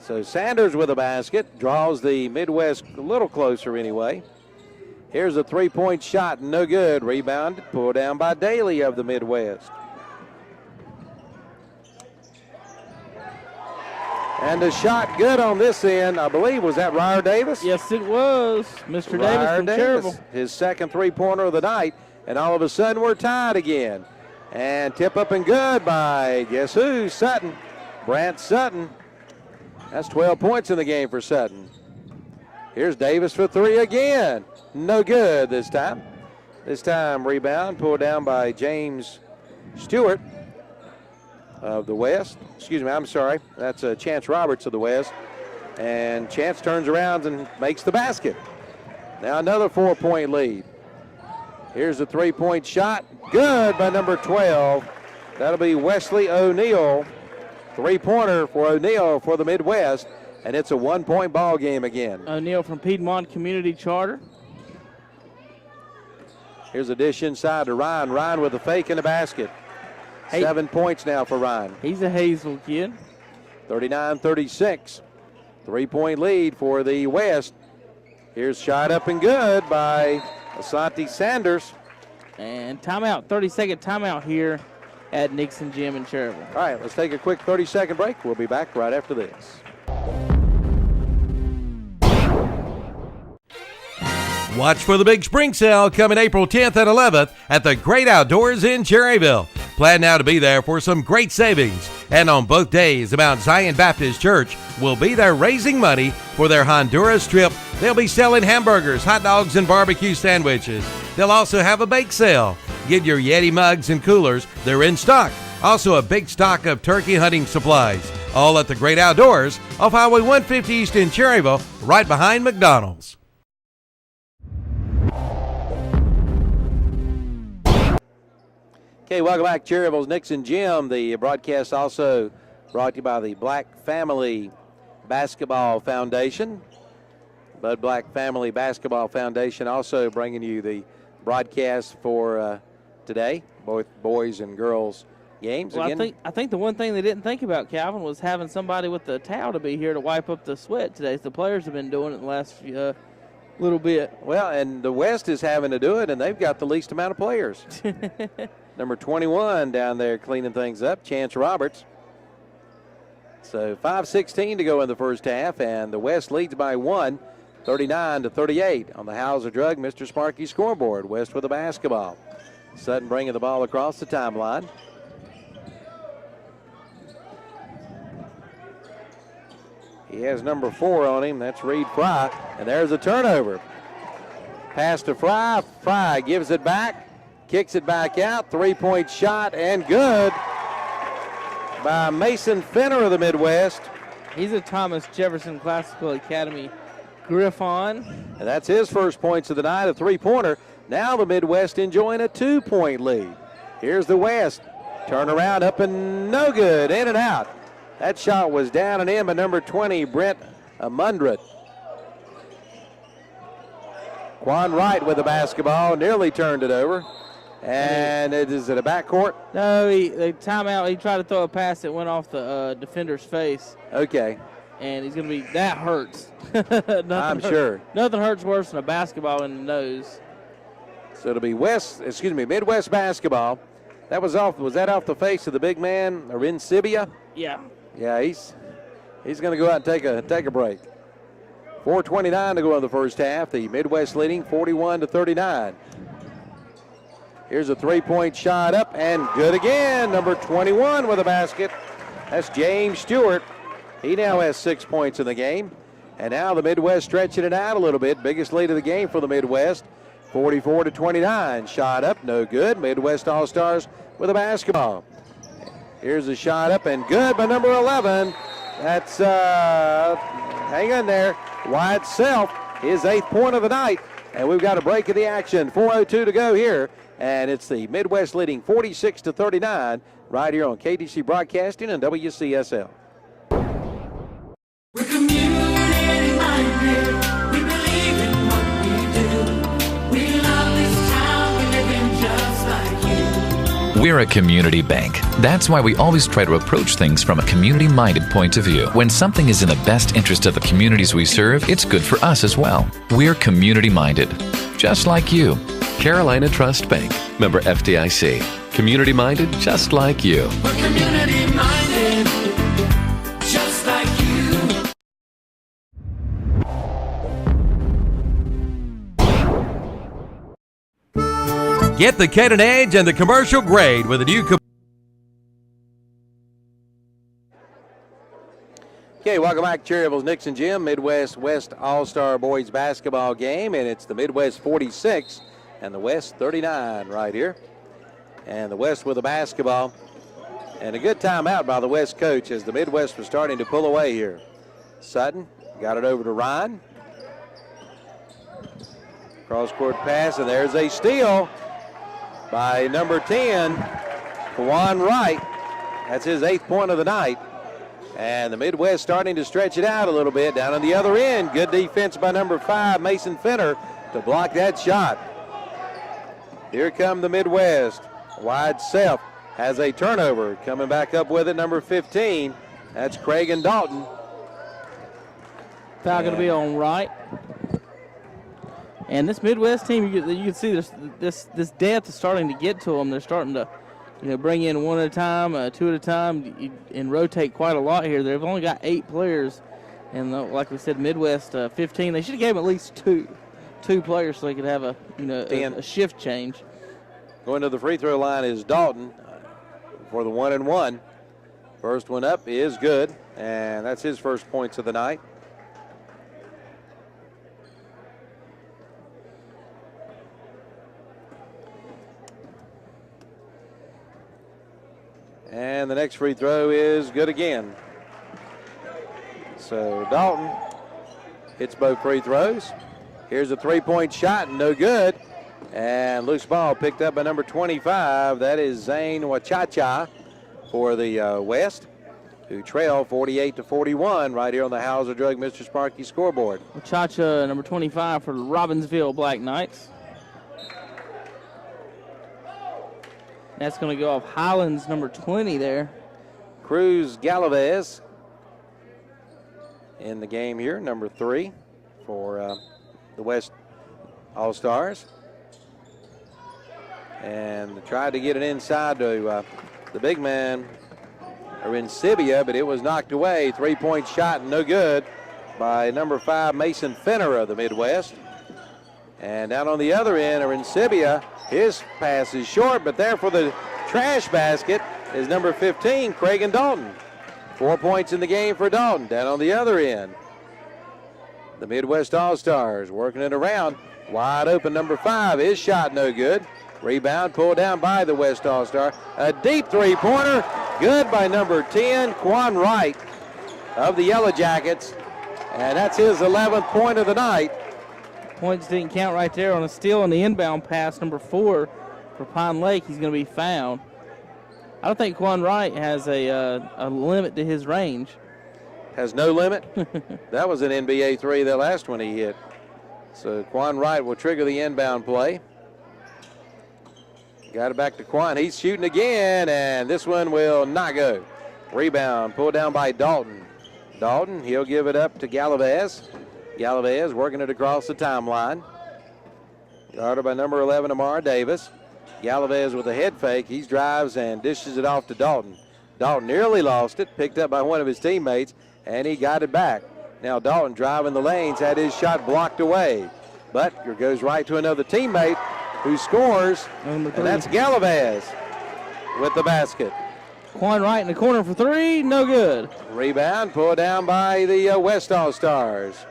So Sanders with a basket, draws the Midwest a little closer anyway. Here's a three-point shot, no good. Rebounded, pulled down by Daly of the Midwest. And the shot good on this end, I believe, was that Ryer Davis? Yes, it was. Mr. Davis from Cherryville. His second three-pointer of the night, and all of a sudden we're tied again. And tip up and good by, guess who? Sutton. Brant Sutton. That's 12 points in the game for Sutton. Here's Davis for three again. No good this time. This time rebound pulled down by James Stewart of the West. Excuse me, I'm sorry. That's Chance Roberts of the West. And Chance turns around and makes the basket. Now another 4-point lead. Here's a three-point shot. Good by number 12. That'll be Wesley O'Neal. Three-pointer for O'Neal for the Midwest. And it's a 1-point ball game again. O'Neal from Piedmont Community Charter. Here's a dish inside to Ryan. Ryan with a fake in the basket. 7 points now for Ryan. He's a Hazel kid. 39-36. 3-point lead for the West. Here's shot up and good by Asante Sanders. And timeout, 30-second timeout here at Nixon Gym in Cherryville. All right, let's take a quick 30-second break. We'll be back right after this. Watch for the big spring sale coming April 10th and 11th at the Great Outdoors in Cherryville. Plan now to be there for some great savings. And on both days, the Mount Zion Baptist Church will be there raising money for their Honduras trip. They'll be selling hamburgers, hot dogs, and barbecue sandwiches. They'll also have a bake sale. Get your Yeti mugs and coolers. They're in stock. Also a big stock of turkey hunting supplies. All at the Great Outdoors off Highway 150 East in Cherryville, right behind McDonald's. Okay, welcome back, Cherryville's Nixon Gym. The broadcast also brought to you by the Black Family Basketball Foundation. Bud Black Family Basketball Foundation also bringing you the broadcast for today, both boys and girls games. Well, again. I think the one thing they didn't think about, Calvin, was having somebody with the towel to be here to wipe up the sweat today. So the players have been doing it the last little bit. Well, and the West is having to do it, and they've got the least amount of players. Number 21 down there cleaning things up, Chance Roberts. So 5:16 to go in the first half, and the West leads by 1, 39-38 on the Hauser Drug Mr. Sparky scoreboard. West with the basketball. Sutton bringing the ball across the timeline. He has number 4 on him. That's Reed Fry. And there's a turnover. Pass to Fry. Fry gives it back. Kicks it back out. Three-point shot and good by Mason Fenner of the Midwest. He's a Thomas Jefferson Classical Academy Griffon. And that's his first points of the night, a three-pointer. Now the Midwest enjoying a 2-point lead. Here's the West. Turn around, up and no good. In and out. That shot was down and in by number 20, Brent Mundret. Quan Wright with the basketball, nearly turned it over. And is it a backcourt? No, the timeout. He tried to throw a pass that went off the defender's face. Okay. And he's going to be, that hurts. I'm sure. Nothing hurts worse than a basketball in the nose. So it'll be Midwest basketball. That was that off the face of the big man, Arincibia? Yeah. Yeah, he's going to go out and take a break. 4:29 to go in the first half. The Midwest leading 41-39. Here's a three-point shot up and good again. Number 21 with a basket. That's James Stewart. He now has 6 points in the game. And now the Midwest stretching it out a little bit. Biggest lead of the game for the Midwest. 44-29. Shot up, no good. Midwest All-Stars with a basketball. Here's a shot up and good by number 11. That's, hang on there, Wyatt Self, his 8th point of the night. And we've got a break of the action. 4:02 to go here. And it's the Midwest leading 46-39 right here on KTC Broadcasting and WCSL. We're community-minded. We believe in what we do. We love this town. We live in just like you. We're a community bank. That's why we always try to approach things from a community-minded point of view. When something is in the best interest of the communities we serve, it's good for us as well. We're community-minded, just like you. Carolina Trust Bank. Member FDIC. Community minded just like you. We're community-minded, just like you. Get the Canon Edge and the commercial grade with a new Okay, welcome back to Cherryville's Nixon Gym, Midwest West All-Star Boys Basketball game, and it's the Midwest 46 and the West 39 right here. And the West with the basketball. And a good timeout by the West coach as the Midwest was starting to pull away here. Sutton got it over to Ryan. Cross-court pass, and there's a steal by number 10, Juan Wright. That's his 8th point of the night. And the Midwest starting to stretch it out a little bit down on the other end. Good defense by number 5, Mason Fenner, to block that shot. Here come the Midwest. Wide Self has a turnover. Coming back up with it, number 15. That's Craig and Dalton. Foul going to be on Wright. And this Midwest team, you can see this depth is starting to get to them. They're starting to, bring in one at a time, two at a time, and rotate quite a lot here. They've only got 8 players, and like we said, Midwest 15. They should have gave them at least two players so they could have a shift change. Going to the free throw line is Dalton for the 1-and-1. First one up is good, and that's his first points of the night. And the next free throw is good again. So Dalton hits both free throws. Here's a three-point shot, no good. And loose ball picked up by number 25. That is Zane Wachacha for the West, who trail 48-41 right here on the Hauser Drug Mr. Sparky scoreboard. Wachacha, number 25 for the Robbinsville Black Knights. That's going to go off Highlands, number 20 there. Cruz Galvez in the game here, number 3 for the West All-Stars. And tried to get it inside to the big man, Arincibia, but it was knocked away. Three-point shot, no good by number 5, Mason Fenner of the Midwest. And down on the other end, Arincibia, his pass is short, but there for the trash basket is number 15, Craig Dalton. 4 points in the game for Dalton. Down on the other end, the Midwest All-Stars working it around. Wide open, number 5, his shot no good. Rebound pulled down by the West All-Star. A deep three-pointer, good by number 10, Quan Wright of the Yellow Jackets. And that's his 11th point of the night. Points didn't count right there on a steal on the inbound pass, number 4 for Pine Lake. He's going to be fouled. I don't think Quan Wright has a limit to his range. Has no limit? That was an NBA 3, the last one he hit. So Quan Wright will trigger the inbound play. Got it back to Quan. He's shooting again, and this one will not go. Rebound pulled down by Dalton. Dalton, he'll give it up to Galvez. Galvez working it across the timeline. Guarded by number 11, Amar Davis. Galvez with a head fake. He drives and dishes it off to Dalton. Dalton nearly lost it, picked up by one of his teammates, and he got it back. Now Dalton driving the lanes, had his shot blocked away. But it goes right to another teammate who scores, and that's Galvez with the basket. Quan Wright in the corner for 3, no good. Rebound pulled down by the West All-Stars.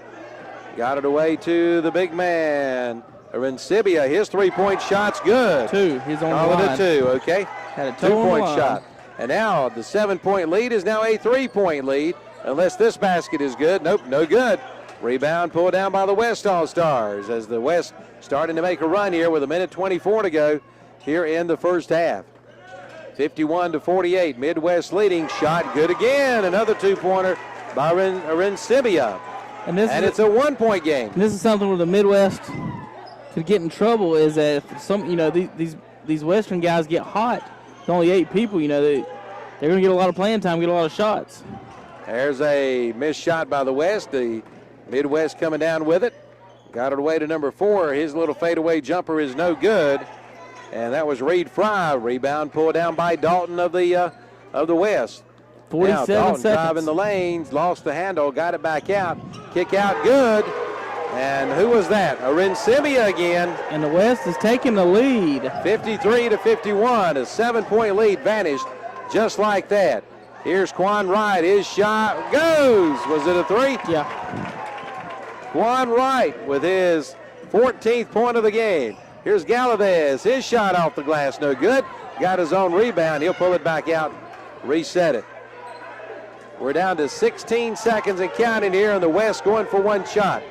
Got it away to the big man, Arincibia. His three-point shot's good. 2, he's on Call the line. it a 2, okay. Had a 2-point shot. And now the 7-point lead is now a 3-point lead, unless this basket is good. Nope, no good. Rebound pulled down by the West All-Stars as the West starting to make a run here with 1:24 to go here in the first half. 51-48, Midwest leading. Shot good again. Another 2-pointer by Arincibia. And it's a 1-point game. This is something where the Midwest could get in trouble, is that if some, these Western guys get hot, it's only 8 people, they're going to get a lot of playing time, get a lot of shots. There's a missed shot by the West. The Midwest coming down with it. Got it away to number 4. His little fadeaway jumper is no good. And that was Reed Fry. Rebound pulled down by Dalton of the West. 47 now, Dalton seconds. driving the lanes, lost the handle, got it back out. Kick out good. And who was that? Arincibia again. And the West is taking the lead. 53-51. A 7-point lead vanished just like that. Here's Quan Wright. His shot goes. Was it a 3? Yeah. Quan Wright with his 14th point of the game. Here's Galvez. His shot off the glass, no good. Got his own rebound. He'll pull it back out, reset it. We're down to 16 seconds and counting here, and the West going for one shot.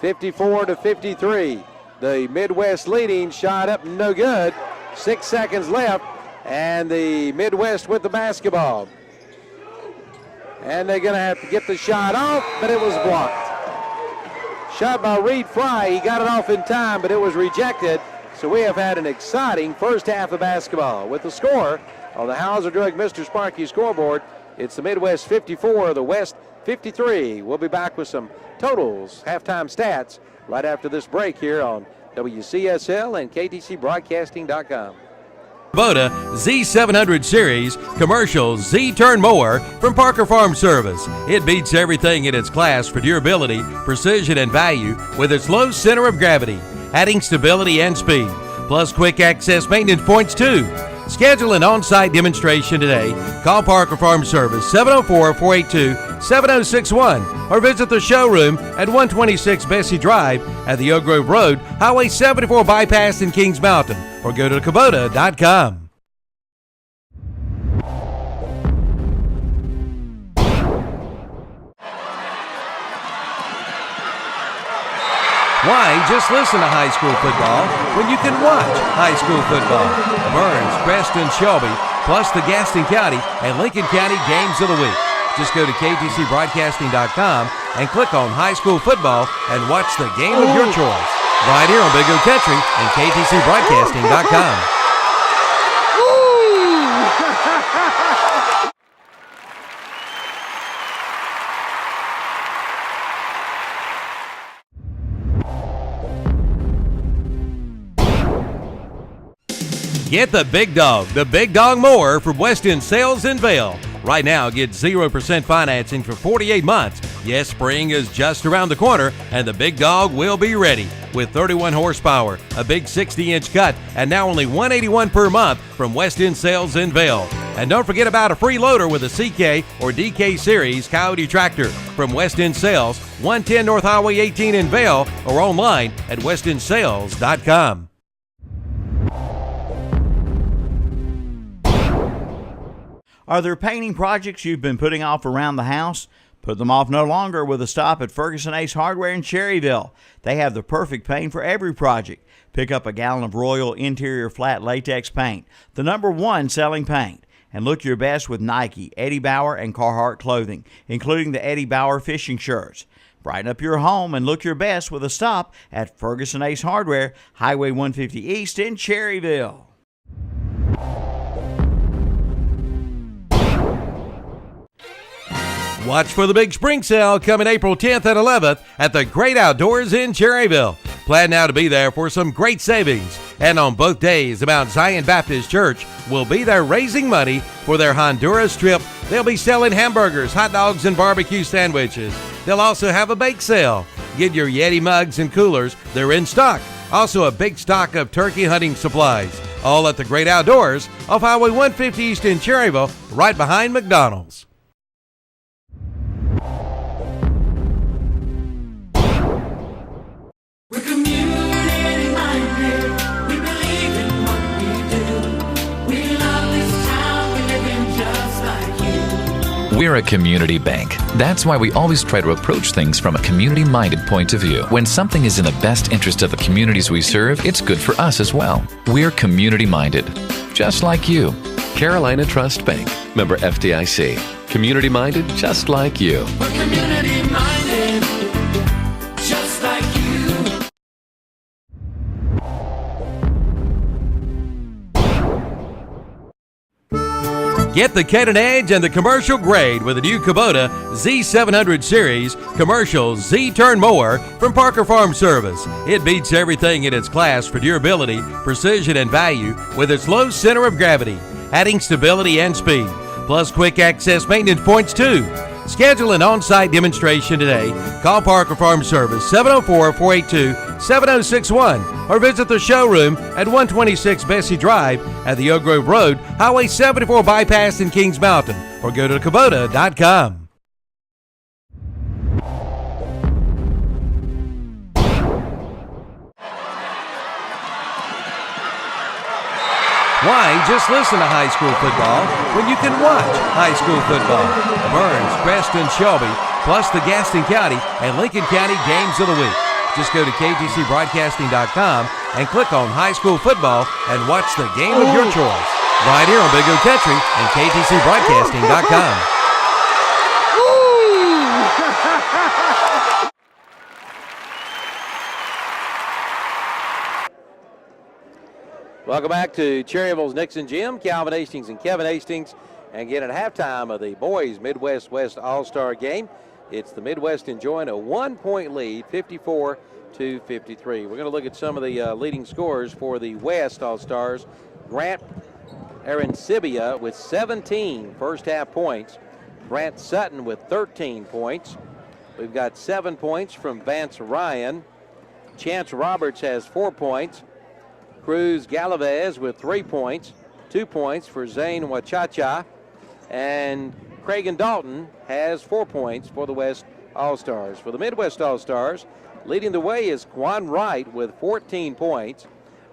54-53. The Midwest leading, shot up, no good. 6 seconds left, and the Midwest with the basketball. And they're going to have to get the shot off, but it was blocked. Shot by Reed Fry. He got it off in time, but it was rejected. So we have had an exciting first half of basketball. With the score on the Hauser Drug Mr. Sparky scoreboard, it's the Midwest 54, the West 53. We'll be back with some totals, halftime stats, right after this break here on WCSL and KTCBroadcasting.com. Kubota Z700 Series Commercial Z-Turn Mower from Parker Farm Service. It beats everything in its class for durability, precision, and value with its low center of gravity, adding stability and speed, plus quick access maintenance points too. Schedule an on-site demonstration today. Call Parker Farm Service 704-482-7061 or visit the showroom at 126 Bessie Drive at the Oak Grove Road, Highway 74 bypass in Kings Mountain, or go to Kubota.com. Why just listen to high school football when you can watch high school football? Burns, Preston, Shelby, plus the Gaston County and Lincoln County games of the week. Just go to ktcbroadcasting.com and click on high school football and watch the game of your choice. Right here on Big O Country and ktcbroadcasting.com. Get the big dog more from West End Sales in Vail. Right now, get 0% financing for 48 months. Yes, spring is just around the corner, and the big dog will be ready. With 31 horsepower, a big 60-inch cut, and now only $181 per month from West End Sales in Vail. And don't forget about a free loader with a CK or DK Series Coyote tractor from West End Sales, 110 North Highway 18 in Vail, or online at westendsales.com. Are there painting projects you've been putting off around the house? Put them off no longer with a stop at Ferguson Ace Hardware in Cherryville. They have the perfect paint for every project. Pick up a gallon of Royal Interior Flat Latex Paint, the #1 selling paint. And look your best with Nike, Eddie Bauer, and Carhartt clothing, including the Eddie Bauer fishing shirts. Brighten up your home and look your best with a stop at Ferguson Ace Hardware, Highway 150 East in Cherryville. Watch for the big spring sale coming April 10th and 11th at the Great Outdoors in Cherryville. Plan now to be there for some great savings. And on both days, the Mount Zion Baptist Church will be there raising money for their Honduras trip. They'll be selling hamburgers, hot dogs, and barbecue sandwiches. They'll also have a bake sale. Get your Yeti mugs and coolers. They're in stock. Also a big stock of turkey hunting supplies. All at the Great Outdoors off Highway 150 East in Cherryville, right behind McDonald's. We're community-minded. We believe in what we do. We love this town. We live in just like you. We're a community bank. That's why we always try to approach things from a community-minded point of view. When something is in the best interest of the communities we serve, it's good for us as well. We're community-minded, just like you. Carolina Trust Bank. Member FDIC. Community-minded just like you. We're community-minded, just like you. Get the cutting edge and the commercial grade with the new Kubota Z700 Series Commercial Z-Turn Mower from Parker Farm Service. It beats everything in its class for durability, precision, and value with its low center of gravity, adding stability and speed, plus quick access maintenance points too. Schedule an on-site demonstration today. Call Parker Farm Service 704-482-7061 or visit the showroom at 126 Bessie Drive at the Oak Grove Road, Highway 74 bypass in Kings Mountain, or go to Kubota.com. Why just listen to high school football when you can watch high school football? Burns, Preston, Shelby, plus the Gaston County and Lincoln County games of the week. Just go to ktcbroadcasting.com and click on high school football and watch the game of your choice. Right here on Big O Country and ktcbroadcasting.com. Welcome back to Cherryville's Nixon Gym. Calvin Hastings and Kevin Hastings. And again at halftime of the boys Midwest West All-Star game, it's the Midwest enjoying a 1-point lead, 54-53. We're going to look at some of the leading scorers for the West All-Stars. Grant Arancibia with 17 first-half points. Grant Sutton with 13 points. We've got 7 points from Vance Ryan. Chance Roberts has 4 points. Cruz Galavez with 3 points. 2 points for Zane Wachacha. And Craig Dalton has 4 points for the West All-Stars. For the Midwest All-Stars, leading the way is Quan Wright with 14 points.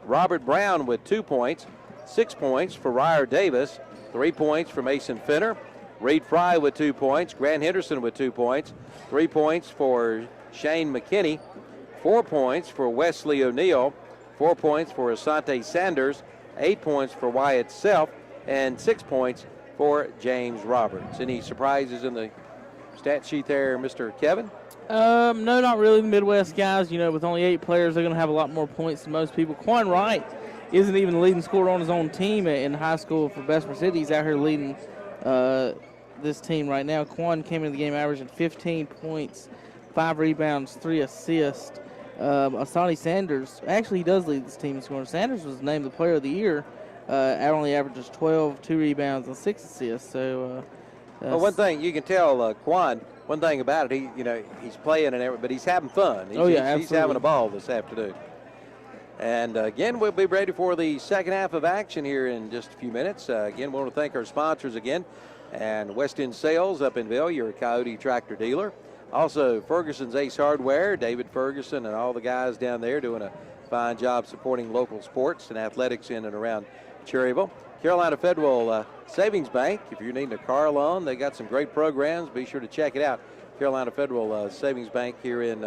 Robert Brown with 2 points. 6 points for Ryer Davis. 3 points for Mason Finner. Reed Fry with 2 points. Grant Henderson with 2 points. 3 points for Shane McKinney. 4 points for Wesley O'Neill. 4 points for Asante Sanders. 8 points for Wyatt Self. And 6 points for James Roberts. Any surprises in the stat sheet there, Mr. Kevin? No, not really. The Midwest guys, with only 8 players, they're going to have a lot more points than most people. Quan Wright isn't even the leading scorer on his own team in high school for Bessemer City. He's out here leading this team right now. Quan came into the game averaging 15 points, 5 rebounds, 3 assists. Asante Sanders, actually he does lead this team in scoring. Sanders was named the player of the year. Only averages 12, 2 rebounds, and 6 assists. So, well, one thing you can tell, Quan, one thing about it, he's playing and everything, but he's having fun. He's having a ball this afternoon. And again, we'll be ready for the second half of action here in just a few minutes. Again, we want to thank our sponsors again, and West End Sales up in Ville, your Coyote tractor dealer. Also, Ferguson's Ace Hardware, David Ferguson, and all the guys down there doing a fine job supporting local sports and athletics in and around Cherryville. Carolina Federal Savings Bank, if you're needing a car loan, they got some great programs. Be sure to check it out. Carolina Federal Savings Bank here in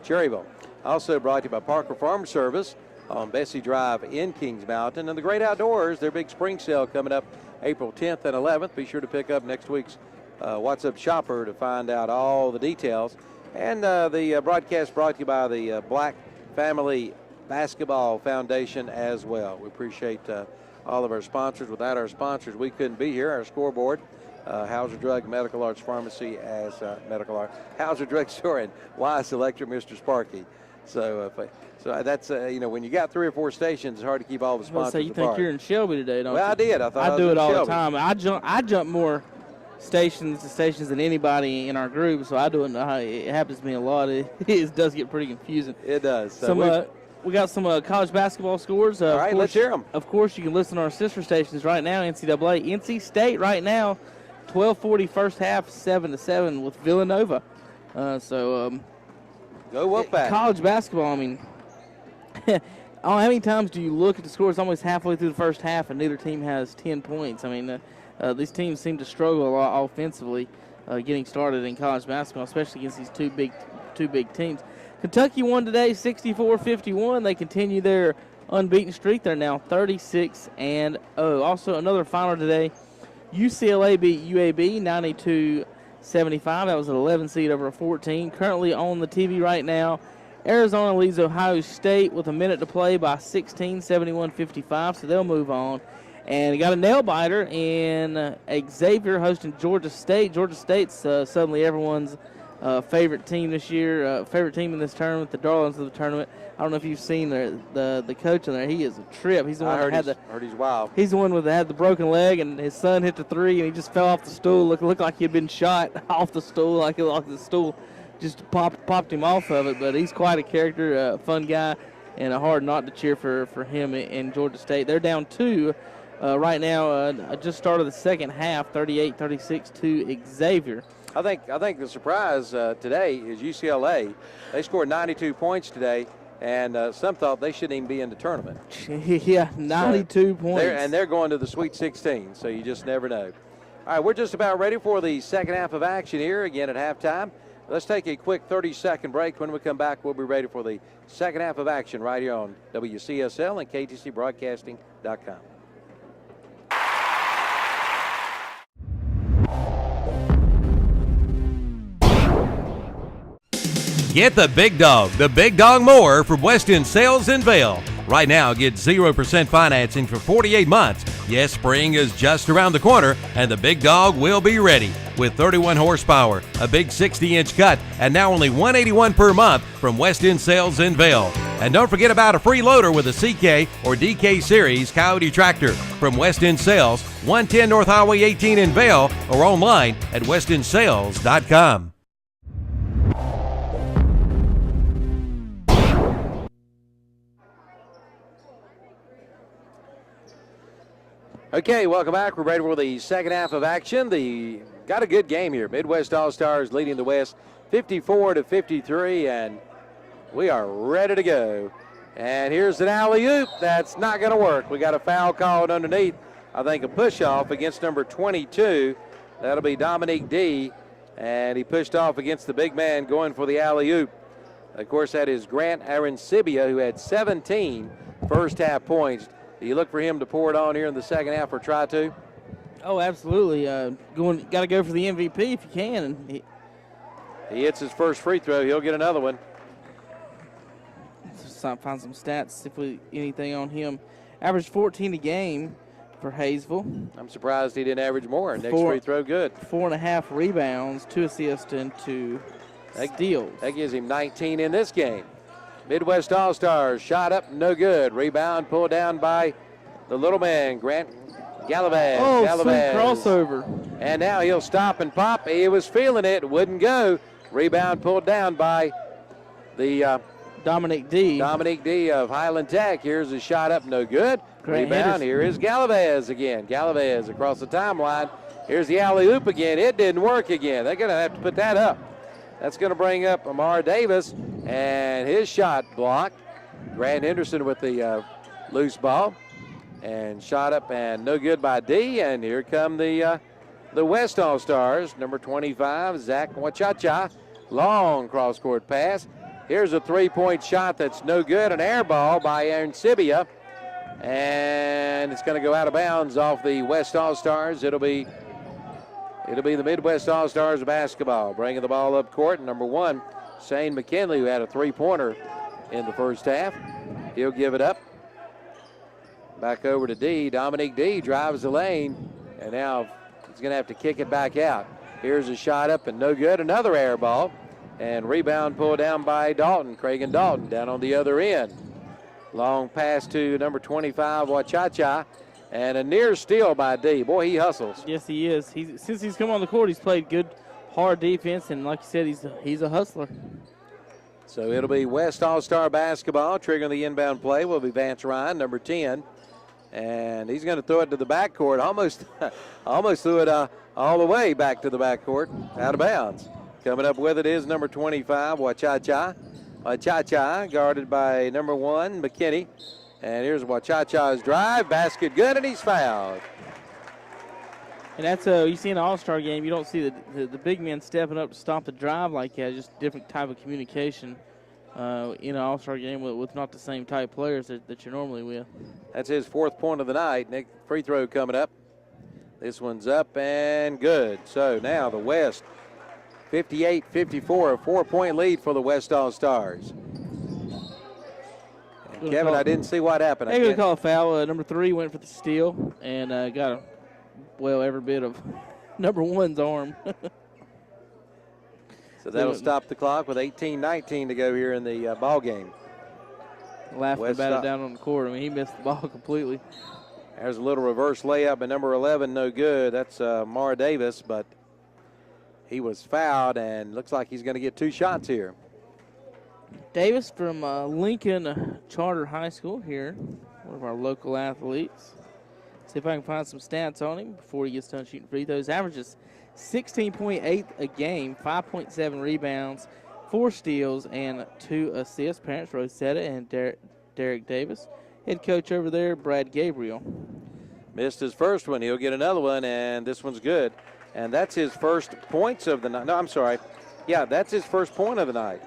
Cherryville. Also brought to you by Parker Farm Service on Bessie Drive in Kings Mountain. And the Great Outdoors, their big spring sale coming up April 10th and 11th. Be sure to pick up next week's What's Up Shopper to find out all the details. And the broadcast brought to you by the Black Family Basketball Foundation as well. We appreciate all of our sponsors. Without our sponsors, we couldn't be here. Our scoreboard, Hauser Drug Medical Arts Pharmacy as Medical Arts, Hauser Drug Store, and Wise Electric, Mr. Sparky. So that's, when you got 3 or 4 stations, it's hard to keep all the sponsors apart. You think you're in Shelby today, don't you? Well, I did. I thought I was do it all Shelby. the time. I jump more stations than anybody in our group, so I do it. It happens to me a lot. It does get pretty confusing. It does. So we got some college basketball scores. All right, let's hear them. Of course, you can listen to our sister stations right now, NCAA. NC State right now, 12:40 first half, 7-7 with Villanova. Go Wolfpack. College basketball, I mean, how many times do you look at the score? It's almost halfway through the first half, and neither team has 10 points. I mean, these teams seem to struggle a lot offensively getting started in college basketball, especially against these two big teams. Kentucky won today, 64-51. They continue their unbeaten streak. They're now 36-0. Also, another final today. UCLA beat UAB 92-75. That was an 11 seed over a 14. Currently on the TV right now, Arizona leads Ohio State with a minute to play by 16, 71-55. So they'll move on. And got a nail biter in Xavier hosting Georgia State. Georgia State's suddenly everyone's favorite team this year, favorite team in this tournament, the darlings of the tournament. I don't know if you've seen the coach in there. He is a trip. He's the one that heard he's wild. He's the one that had the broken leg, and his son hit the 3, and he just fell off the stool. Looked like he had been shot off the stool, like the stool just popped him off of it. But he's quite a character, a fun guy, and a hard not to cheer for him in Georgia State. They're down 2 right now. Just started the second half, 38-36 to Xavier. I think the surprise today is UCLA. They scored 92 points today, and some thought they shouldn't even be in the tournament. Yeah, 92 points. They're going to the Sweet 16, so you just never know. All right, we're just about ready for the second half of action here, again at halftime. Let's take a quick 30-second break. When we come back, we'll be ready for the second half of action right here on WCSL and KTCBroadcasting.com. Get the big dog more from West End Sales in Vail. Right now, get 0% financing for 48 months. Yes, spring is just around the corner, and the big dog will be ready. With 31 horsepower, a big 60-inch cut, and now only $181 per month from West End Sales in Vail. And don't forget about a free loader with a CK or DK Series Coyote tractor from West End Sales, 110 North Highway 18 in Vail, or online at westendsales.com. Okay, welcome back. We're ready for the second half of action. Got a good game here. Midwest All-Stars leading the West 54-53, and we are ready to go. And here's an alley-oop. That's not going to work. We got a foul called underneath. I think a push-off against number 22. That'll be Dominique D. And he pushed off against the big man going for the alley-oop. Of course, that is Grant Arancibia, who had 17 first-half points. Do you look for him to pour it on here in the second half or try to? Oh, absolutely. Got to go for the MVP if you can. And he hits his first free throw. He'll get another one. Let's find some stats, if anything on him. Averaged 14 a game for Hayesville. I'm surprised he didn't average more. Next free throw, good. 4.5 rebounds, 2 assists, and 2 steals. That gives him 19 in this game. Midwest All-Stars shot up, no good. Rebound pulled down by the little man, Grant Galavaz. Oh, Galavaz. sweet crossover. And now he'll stop and pop. He was feeling it, wouldn't go. Rebound pulled down by the Dominic D. Dominic D of Highland Tech. Here's a shot up, no good. Grant Rebound, Henderson. here is Galavaz again. Galavaz across the timeline. Here's the alley-oop again. It didn't work again. They're going to have to put that up. That's going to bring up Amar Davis, and his shot blocked. Grant Henderson with the loose ball, and shot up and no good by D. And here come the West All-Stars, number 25, Zach Wachacha. Long cross-court pass. Here's a three-point shot that's no good, an air ball by Arancibia, and it's going to go out of bounds off the West All-Stars. It'll be the Midwest All-Stars basketball. Bringing the ball up court, number 1, Shane McKinley, who had a three-pointer in the first half. He'll give it up. Back over to D. Dominic D drives the lane, and now he's going to have to kick it back out. Here's a shot up and no good. Another air ball, and rebound pulled down by Dalton, Cragen Dalton, down on the other end. Long pass to number 25, Wachacha. And a near steal by D. Boy, he hustles. Yes, he is. Since he's come on the court, he's played good, hard defense, and like you said, he's a hustler. So it'll be West All-Star basketball. Triggering the inbound play will be Vance Ryan, number 10. And he's going to throw it to the backcourt. Almost threw it all the way back to the backcourt, out of bounds. Coming up with it is number 25, Wachacha. Wachacha guarded by number 1, McKinney. And here's Wachacha's drive, basket good, and he's fouled. And that's you see in an All-Star game, you don't see the big men stepping up to stop the drive like that. Just different type of communication in an All-Star game with not the same type of players that you're normally with. That's his 4th point of the night. Nick, free throw coming up. This one's up and good. So now the West, 58-54, a 4-point lead for the West All-Stars. Kevin, I didn't see what happened. They're going to call a foul. Number 3 went for the steal and got every bit of number 1's arm. So that'll stop the clock with 18-19 to go here in the ball game. Laughing about it down on the court. I mean, he missed the ball completely. There's a little reverse layup, and number 11, no good. That's Mara Davis, but he was fouled, and looks like he's going to get 2 shots here. Davis from Lincoln Charter High School here, one of our local athletes. See if I can find some stats on him before he gets done shooting free throws. Averages 16.8 a game, 5.7 rebounds, 4 steals, and 2 assists. Parents Rosetta and Derek Davis. Head coach over there, Brad Gabriel. Missed his first one. He'll get another one, and this one's good. And that's his first points of the night. No, I'm sorry. Yeah, that's his first point of the night.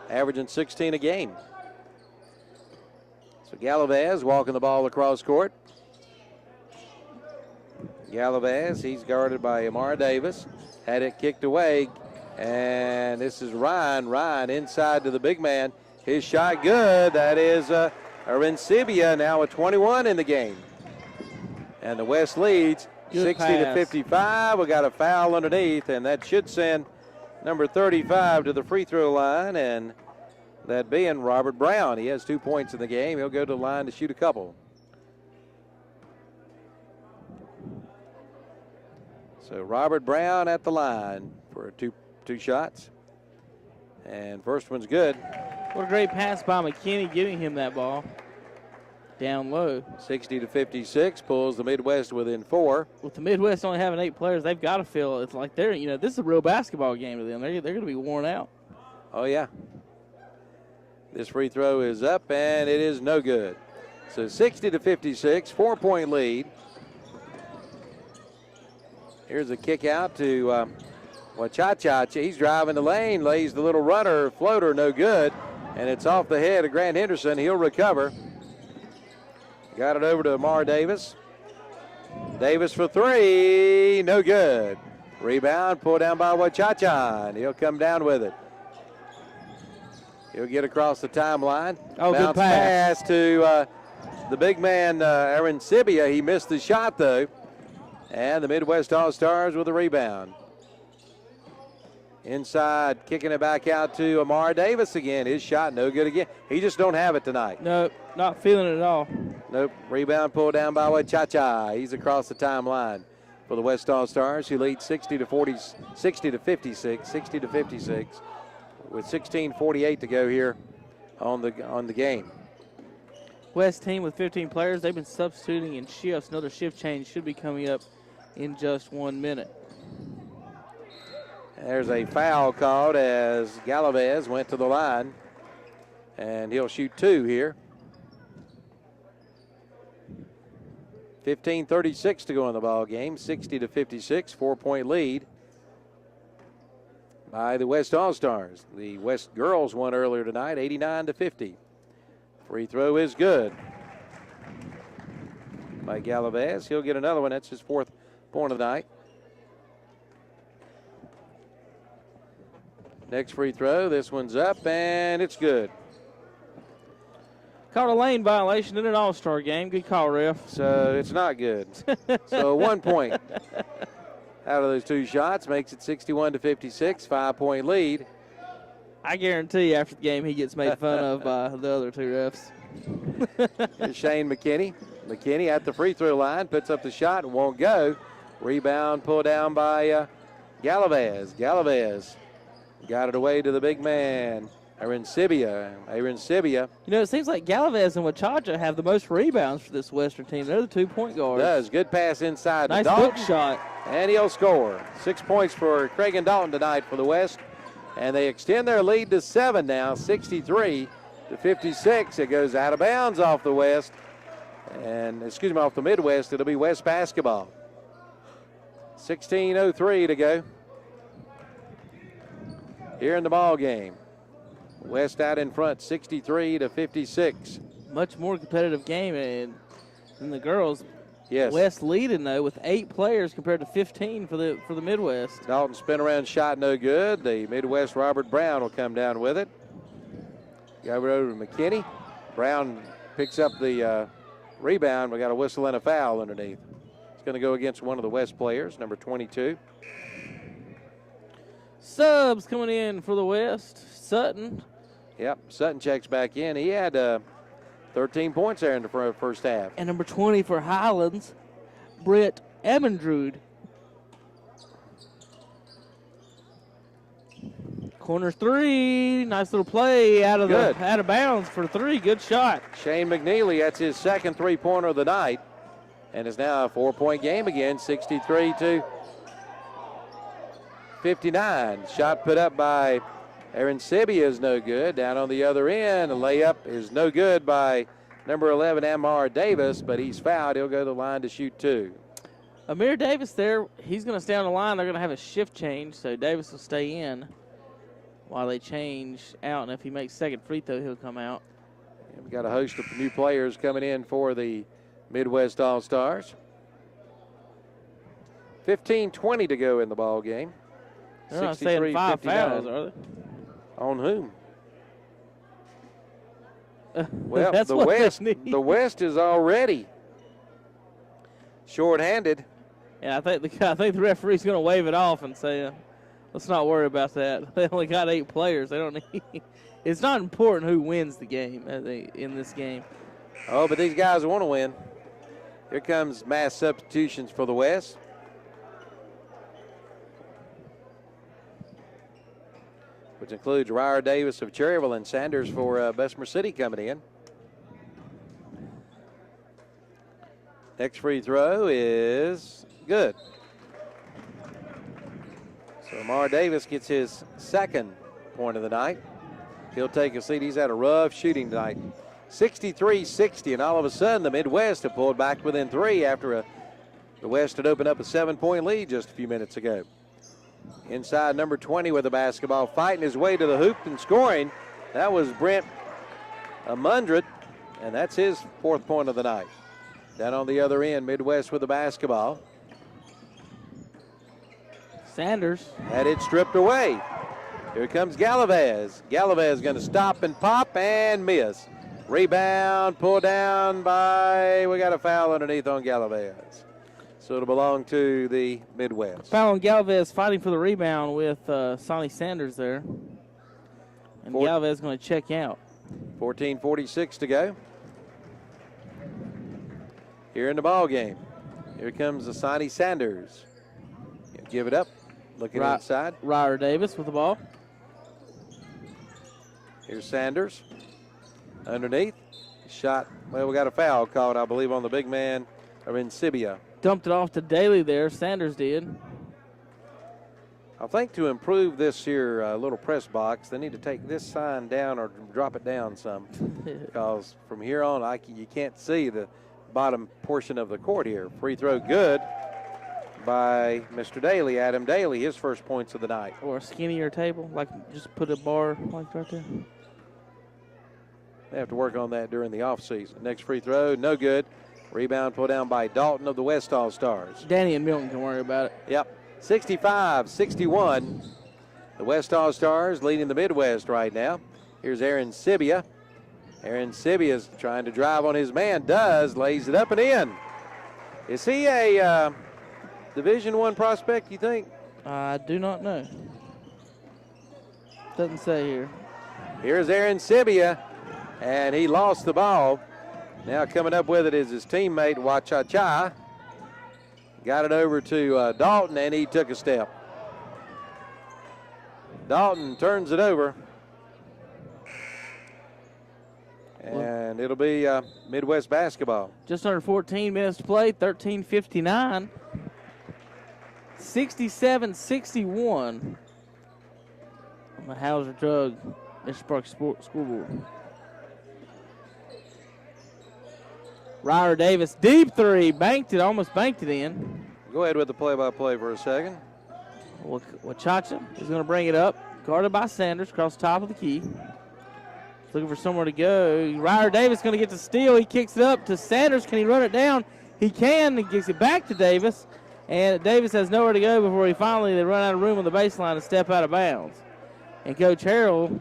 Averaging 16 a game. So Galavaz walking the ball across court. Galavaz, he's guarded by Amar Davis. Had it kicked away, and this is Ryan. Ryan inside to the big man. His shot good. That is Arancibia now with 21 in the game. And the West leads 60-55. We got a foul underneath, and that should send number 35 to the free throw line, and that being Robert Brown. He has 2 points in the game. He'll go to the line to shoot a couple. So Robert Brown at the line for two shots. And first one's good. What a great pass by McKinney getting him that ball. down low. 60-56 pulls the Midwest within 4. With the Midwest only having 8 players, they've got to feel it's like they're, this is a real basketball game to them. They're going to be worn out. Oh, yeah. This free throw is up, and it is no good. So 60-56, 4-point lead. Here's a kick out to Wachacha. He's driving the lane, lays the little runner, floater, no good. And it's off the head of Grant Henderson. He'll recover. Got it over to Amar Davis. Davis for 3, no good. Rebound, pulled down by Wachacha, and he'll come down with it. He'll get across the timeline. Oh, Bounce good pass. to the big man, Aaron Sibia. He missed the shot, though. And the Midwest All-Stars with a rebound. Inside, kicking it back out to Amar Davis again. His shot no good again. He just don't have it tonight. Nope, not feeling it at all. Nope. Rebound pulled down by Wachacha. He's across the timeline for the West All-Stars, who lead 60-56, with 16:48 to go here on the game. West team with 15 players. They've been substituting in shifts. Another shift change should be coming up in just 1 minute. There's a foul called as Galavez went to the line, and he'll shoot 2 here. 15:36 to go in the ball game. 60-56, 4-point lead by the West All-Stars. The West girls won earlier tonight, 89-50. Free throw is good by Galavez. He'll get another one. That's his 4th point of the night. Next free throw, this one's up, and it's good. Caught a lane violation in an All-Star game. Good call, ref. So it's not good. So 1 point out of those 2 shots makes it 61-56, 5-point lead. I guarantee you after the game he gets made fun of by the other 2 refs. Here's Shane McKinney. McKinney at the free throw line, puts up the shot and won't go. Rebound pulled down by Galavez. Galavez got it away to the big man, Aaron Sibia. It seems like Galavez and Wachacha have the most rebounds for this Western team. They're the 2-point guards. Does. Good pass inside Nice to Dalton. hook shot. And he'll score. 6 points for Craig and Dalton tonight for the West. And they extend their lead to 7 now, 63-56. It goes out of bounds off the West. And, off the Midwest. It'll be West basketball. 16:03 to go here in the ball game. West out in front, 63-56. Much more competitive game than the girls. Yes. West leading though with 8 players compared to 15 for the Midwest. Dalton spin around shot no good. The Midwest Robert Brown will come down with it. Go over to McKinney. Brown picks up the rebound. We got a whistle and a foul underneath. It's going to go against one of the West players, number 22. Subs coming in for the West. Sutton. Yep, Sutton checks back in. He had 13 points there in the first half. And number 20 for Highlands, Britt Emmendrud. Corner 3, nice little play out of bounds for 3. Good shot. Shane McNeely, that's his second 3-pointer of the night, and it's now a 4-point game again, 63-59. Shot put up by Aaron Sibia is no good. Down on the other end, a layup is no good by number 11, Amar Davis, but he's fouled. He'll go to the line to shoot 2. Amir Davis there, he's going to stay on the line. They're going to have a shift change, so Davis will stay in while they change out, and if he makes second free throw, he'll come out. And we've got a host of new players coming in for the Midwest All-Stars. 15:20 to go in the ball game. They're not saying 5 fouls, are they? On whom? Well, That's the what they West. need. The West is already short-handed. Yeah, I think the referee's going to wave it off and say, let's not worry about that. They only got 8 players. They don't need. It's not important who wins the game in this game. Oh, but these guys want to win. Here comes mass substitutions for the West. Which includes Ryer Davis of Cherryville and Sanders for Bessemer City coming in. Next free throw is good. So Amar Davis gets his second point of the night. He'll take a seat. He's had a rough shooting tonight. 63-60, and all of a sudden the Midwest have pulled back within 3 after the West had opened up a 7-point lead just a few minutes ago. Inside number 20 with the basketball, fighting his way to the hoop and scoring. That was Brent Amundred, and that's his 4th point of the night. Down on the other end, Midwest with the basketball. Sanders Had it stripped away. Here comes Galavez. Galavez going to stop and pop and miss. Rebound, pulled down by, we got a foul underneath on Galavez. So it'll belong to the Midwest. foul on Galvez fighting for the rebound with Sonny Sanders there. And Galvez going to check out. 14:46 to go. Here in the ball game. Here comes the Sonny Sanders. He'll give it up. Looking inside. Ryder Davis with the ball. Here's Sanders. Underneath. Shot. Well, we got a foul called, I believe, on the big man, Arencibia. Dumped it off to Daly there. Sanders did. I think to improve this here little press box, they need to take this sign down or drop it down some. Because from here on, you can't see the bottom portion of the court here. Free throw good by Mr. Daly, Adam Daly, his first points of the night. Or a skinnier table, like just put a bar like right there. They have to work on that during the offseason. Next free throw, no good. Rebound pulled down by Dalton of the West All-Stars. Danny and Milton can worry about it. Yep, 65-61. The West All-Stars leading the Midwest right now. Here's Aaron Sibia. Aaron Sibia's trying to drive on his man. Lays it up and in. Is he a Division I prospect, you think? I do not know. Doesn't say here. Here's Aaron Sibia, and he lost the ball. Now coming up with it is his teammate, Wachacha. Got it over to Dalton, and he took a step. Dalton turns it over. And it'll be Midwest basketball. Just under 14 minutes to play, 13:59. 67-61 on the Hauser Drug Mr. Park School Board. Ryder Davis, deep three, banked it, almost banked it in. Go ahead with the play-by-play for a second. Wachacha is going to bring it up, guarded by Sanders, across the top of the key. Looking for somewhere to go. Ryder Davis going to get the steal. He kicks it up to Sanders. Can he run it down? He can. He gives it back to Davis. And Davis has nowhere to go before they run out of room on the baseline and step out of bounds. And Coach Harrell,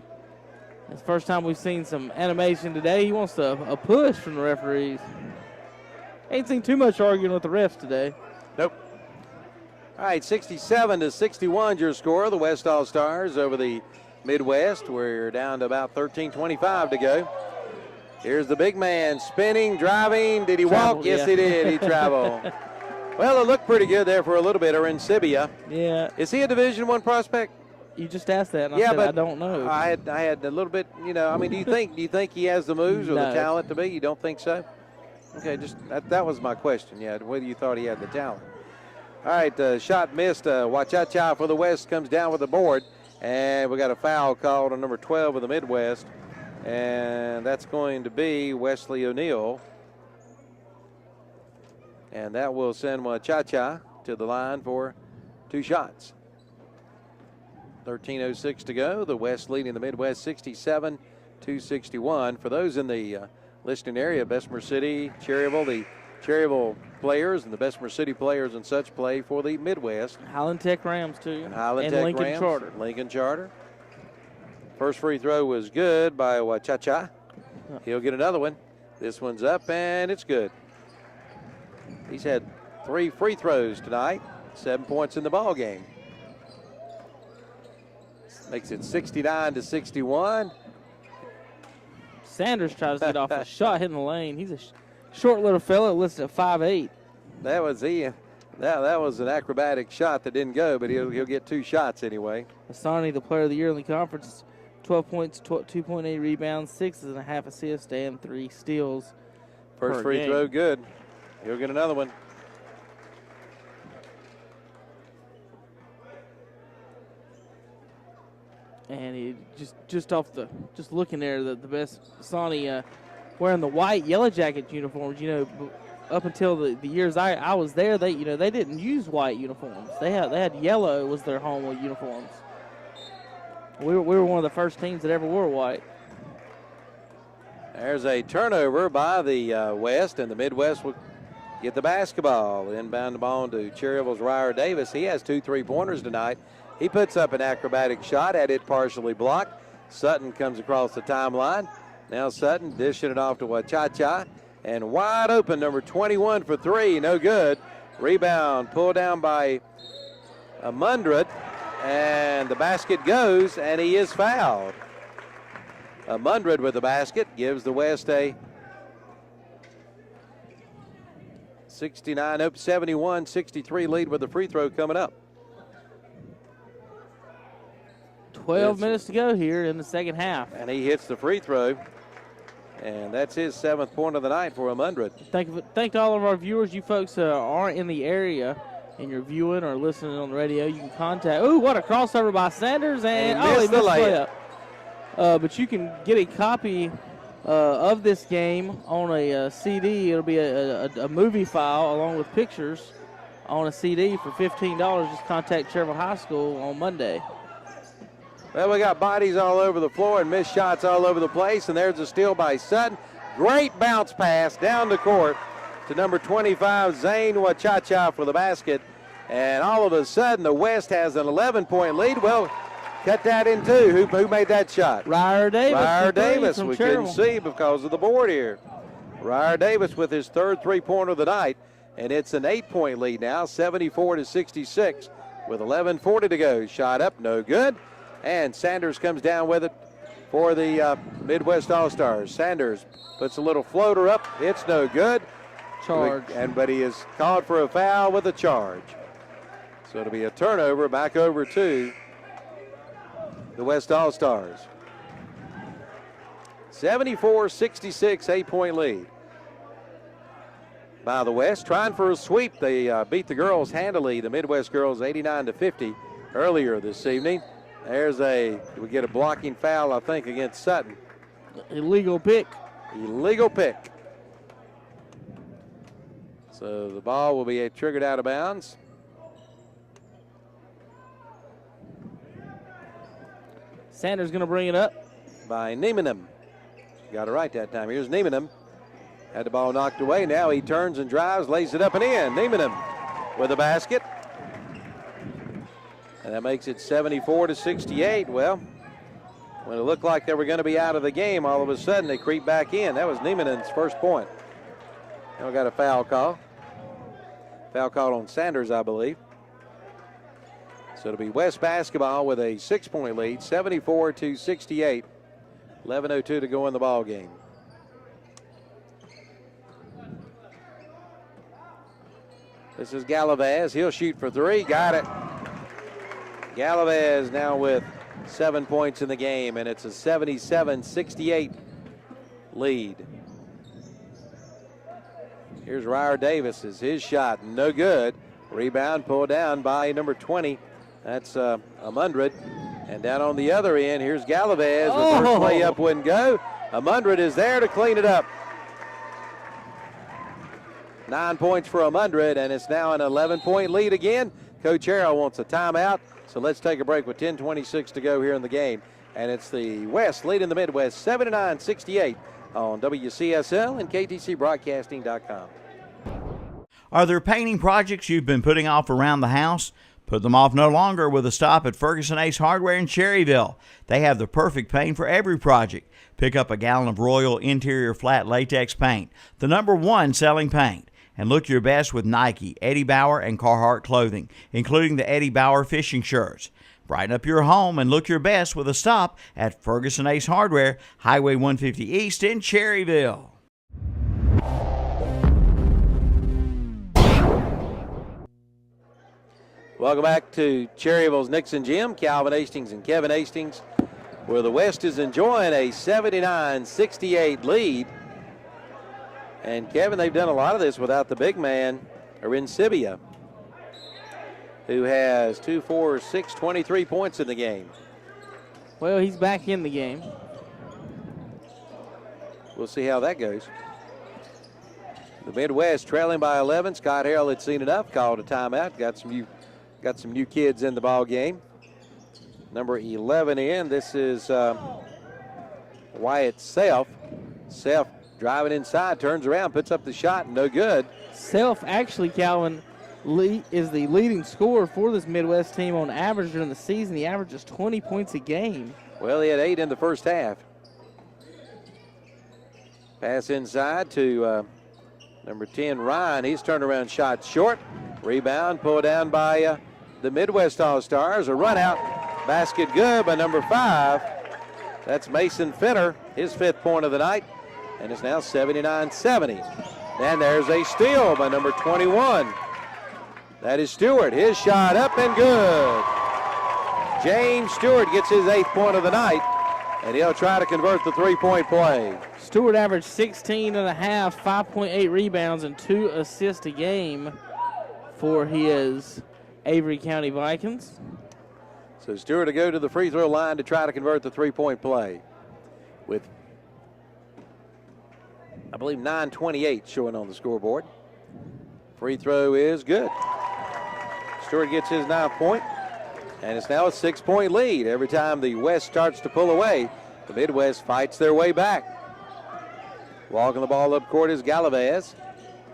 it's the first time we've seen some animation today. He wants a push from the referees. Ain't seen too much arguing with the refs today. Nope. All right, 67-61 your score. The West All-Stars over the Midwest. We're down to about 13:25 to go. Here's the big man spinning, driving. Did he walk? Yes, he did. He traveled. Well, it looked pretty good there for a little bit. Arencibia. Yeah. Is he a Division I prospect? You just asked that, and yeah, I said but I don't know. I had a little bit, I mean, do you think he has the moves or the talent to be? You don't think so? Okay, just that was my question. Yeah, whether you thought he had the talent. All right, shot missed. Wachacha for the West comes down with the board, and we got a foul called on number 12 of the Midwest, and that's going to be Wesley O'Neal, and that will send Wachacha to the line for 2 shots. 13:06 to go. The West leading the Midwest 67-61. For those in the listening area, Bessemer City, Cherryville, the Cherryville players and the Bessemer City players and such play for the Midwest. Highland Tech Rams, too. And Highland Tech Lincoln Rams, Charter. Lincoln Charter. First free throw was good by Wachacha. He'll get another one. This one's up, and it's good. He's had 3 free throws tonight, 7 points in the ball game. Makes it 69-61. Sanders tries to get off a shot hitting the lane. He's a short little fella listed at 5'8". That was that was an acrobatic shot that didn't go, but he'll get 2 shots anyway. Asani, the player of the year in the conference, 12 points, 2.8 rebounds, 6.5 assists, and 3 steals. First free throw good. He'll get another one. And he just looking there, the best Sonny wearing the white Yellow Jacket uniforms. Up until the years I was there, they didn't use white uniforms. They had yellow was their home uniforms. We were one of the first teams that ever wore white. There's a turnover by the West, and the Midwest will get the basketball. Inbound the ball to Cherryville's Ryer Davis. He has 2 3-pointers tonight. He puts up an acrobatic shot, had it partially blocked. Sutton comes across the timeline. Now Sutton dishing it off to Wachacha. And wide open, number 21 for 3, no good. Rebound pulled down by Mundred, and the basket goes, and he is fouled. Mundred with the basket gives the West a 71-63 lead with the free throw coming up. 12 minutes to go here in the second half. And he hits the free throw. And that's his 7th point of the night for Mundred. Thank to all of our viewers. You folks aren't in the area and you're viewing or listening on the radio, you can contact. Ooh, what a crossover by Sanders. And he missed the layup. But you can get a copy of this game on a CD. It'll be a movie file along with pictures on a CD for $15. Just contact Cherryville High School on Monday. Well, we got bodies all over the floor and missed shots all over the place, and there's a steal by Sutton. Great bounce pass down the court to number 25, Zane Wachacha for the basket. And all of a sudden, the West has an 11-point lead. Well, cut that in two. Who made that shot? Ryer Davis. Ryer Davis. We couldn't Cherryville. see because of the board here. Ryer Davis with his 3rd 3-pointer of the night, and it's an 8-point lead now, 74-66, with 11:40 to go. Shot up, no good. And Sanders comes down with it for the Midwest All-Stars. Sanders puts a little floater up. It's no good. Charge. But he is called for a foul with a charge. So it'll be a turnover back over to the West All-Stars. 74-66, 8-point lead by the West. Trying for a sweep. They beat the girls handily, the Midwest girls 89-50 earlier this evening. We get a blocking foul, I think, against Sutton. Illegal pick. Illegal pick. So the ball will be triggered out of bounds. Sanders going to bring it up. By Niemann. Got it right that time. Here's Niemann. Had the ball knocked away. Now he turns and drives, lays it up and in. Niemann with the basket. And that makes it 74-68. Well, when it looked like they were going to be out of the game, all of a sudden they creep back in. That was Niemann's first point. Now we got a foul call. Foul call on Sanders, I believe. So it'll be West basketball with a 6-point lead, 74-68. 11:02 to go in the ball game. This is Galavaz. He'll shoot for 3. Got it. Galavaz now with 7 points in the game, and it's a 77-68 lead. Here's Ryer Davis. His shot no good. Rebound pulled down by number 20. That's Amundred. And down on the other end, here's Galavaz. The first layup wouldn't go. Amundred is there to clean it up. 9 points for Amundred, and it's now an 11-point lead again. Coach Harrell wants a timeout. So let's take a break with 10:26 to go here in the game. And it's the West leading the Midwest 79-68 on WCSL and KTCBroadcasting.com. Are there painting projects you've been putting off around the house? Put them off no longer with a stop at Ferguson Ace Hardware in Cherryville. They have the perfect paint for every project. Pick up a gallon of Royal Interior Flat Latex Paint, the #1 selling paint. And look your best with Nike, Eddie Bauer, and Carhartt clothing, including the Eddie Bauer fishing shirts. Brighten up your home and look your best with a stop at Ferguson Ace Hardware, Highway 150 East in Cherryville. Welcome back to Cherryville's Nixon Gym. Calvin Hastings and Kevin Hastings, where the West is enjoying a 79-68 lead. And Kevin, they've done a lot of this without the big man, Arincibia, who has 2, 4, 6, 23 points in the game. Well, he's back in the game. We'll see how that goes. The Midwest trailing by 11. Scott Harrell had seen enough, called a timeout. Got some new kids in the ball game. Number 11 in. This is Wyatt Self. Self driving inside, turns around, puts up the shot, no good. Self actually, Calvin, is the leading scorer for this Midwest team on average during the season. He averages 20 points a game. Well, he had 8 in the first half. Pass inside to number 10, Ryan. He's turned around, shot short. Rebound, pulled down by the Midwest All-Stars. A run out, basket good by number 5. That's Mason Finner, his 5th point of the night. And it's now 79-70. And there's a steal by number 21. That is Stewart. His shot up and good. James Stewart gets his 8th point of the night, and he'll try to convert the 3-point play. Stewart averaged 16 and a half, 5.8 rebounds, and 2 assists a game for his Avery County Vikings. So Stewart to go to the free throw line to try to convert the 3-point play with, I believe, 9:28 showing on the scoreboard. Free throw is good. Stewart gets his 9th point, and it's now a 6-point lead. Every time the West starts to pull away, the Midwest fights their way back. Walking the ball up court is Galavez.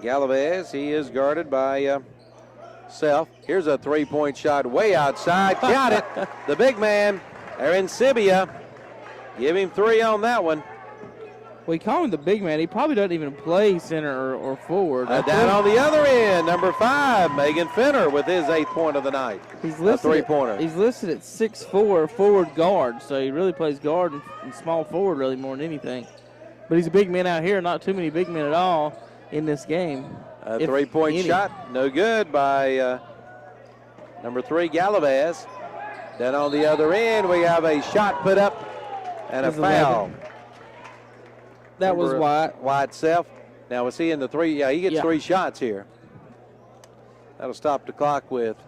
Galavez, he is guarded by Self. Here's a 3-point shot way outside. Got it. The big man, Arincibia. Give him 3 on that one. We call him the big man. He probably doesn't even play center or forward. Down on the other end, number 5, Megan Finner with his 8th point of the night. He's listed a 3-pointer. He's listed at 6'4", forward guard, so he really plays guard and small forward really more than anything. But he's a big man out here. Not too many big men at all in this game. A 3-point shot, no good by number 3, Galavez. Then on the other end, we have a shot put up and a foul. 11. That was Wyatt. Wyatt Self. Now, was he in the 3? Yeah, he gets 3 shots here. That'll stop the clock with,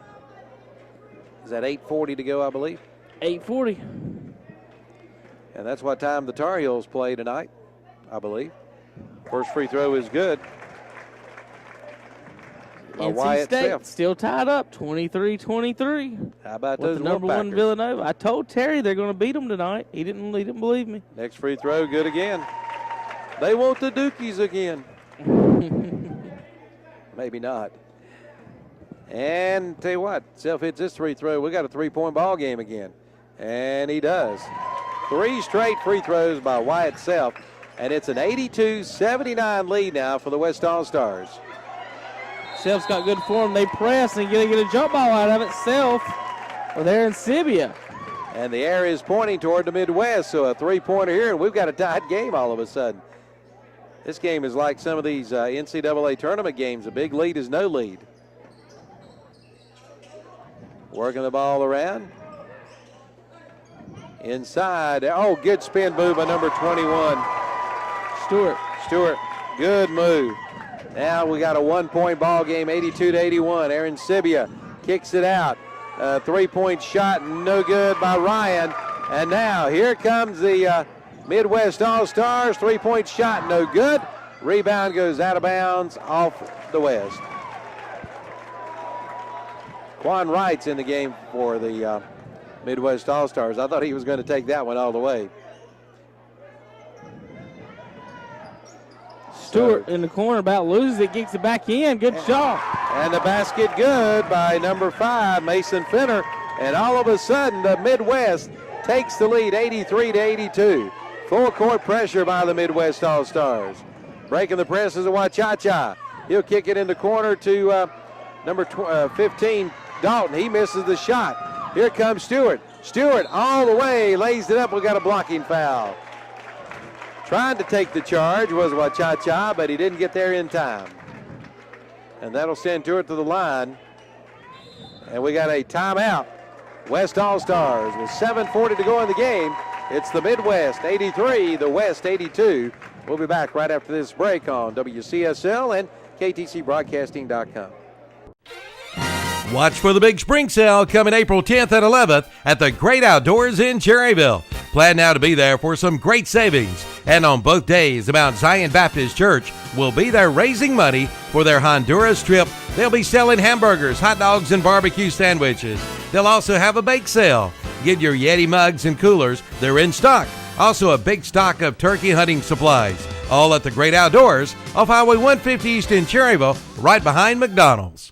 is that 8:40 to go, I believe? 8:40. And that's what time the Tar Heels play tonight, I believe. First free throw is good. NC State still tied up, 23-23. How about with those the number 1 Villanova? I told Terry they're going to beat them tonight. He didn't believe me. Next free throw, good again. They want the Dukies again. Maybe not. And tell you what, Self hits this free throw. We got a 3-point ball game again. And he does. 3 straight free throws by Wyatt Self. And it's an 82-79 lead now for the West All-Stars. Self's got good form. They press and get a jump ball out of it. Self with Arincibia. And the air is pointing toward the Midwest, so a 3-pointer here, and we've got a tied game all of a sudden. This game is like some of these NCAA tournament games. A big lead is no lead. Working the ball around. Inside. Oh, good spin move by number 21. Stewart, good move. Now we got a 1-point ball game, 82-81. Arincibia kicks it out. 3-point shot, no good by Ryan. And now here comes the Midwest All-Stars. 3-point shot, no good. Rebound goes out of bounds off the West. Quan Wright's in the game for the Midwest All-Stars. I thought he was going to take that one all the way. Stewart in the corner about loses it, kicks it back in. Good shot. And the basket good by number 5, Mason Finner. And all of a sudden, the Midwest takes the lead, 83-82. Full court pressure by the Midwest All-Stars. Breaking the press is a Wachacha. He'll kick it in the corner to number 15, Dalton. He misses the shot. Here comes Stewart. Stewart all the way, lays it up. We got a blocking foul. Trying to take the charge was Wachacha, but he didn't get there in time. And that'll send Stewart to the line. And we got a timeout. West All-Stars with 7:40 to go in the game. It's the Midwest 83, the West 82. We'll be back right after this break on WCSL and KTCBroadcasting.com. Watch for the big spring sale coming April 10th and 11th at the Great Outdoors in Cherryville. Plan now to be there for some great savings. And on both days, the Mount Zion Baptist Church will be there raising money for their Honduras trip. They'll be selling hamburgers, hot dogs, and barbecue sandwiches. They'll also have a bake sale. Get your Yeti mugs and coolers. They're in stock. Also a big stock of turkey hunting supplies. All at the Great Outdoors off Highway 150 East in Cherryville, right behind McDonald's.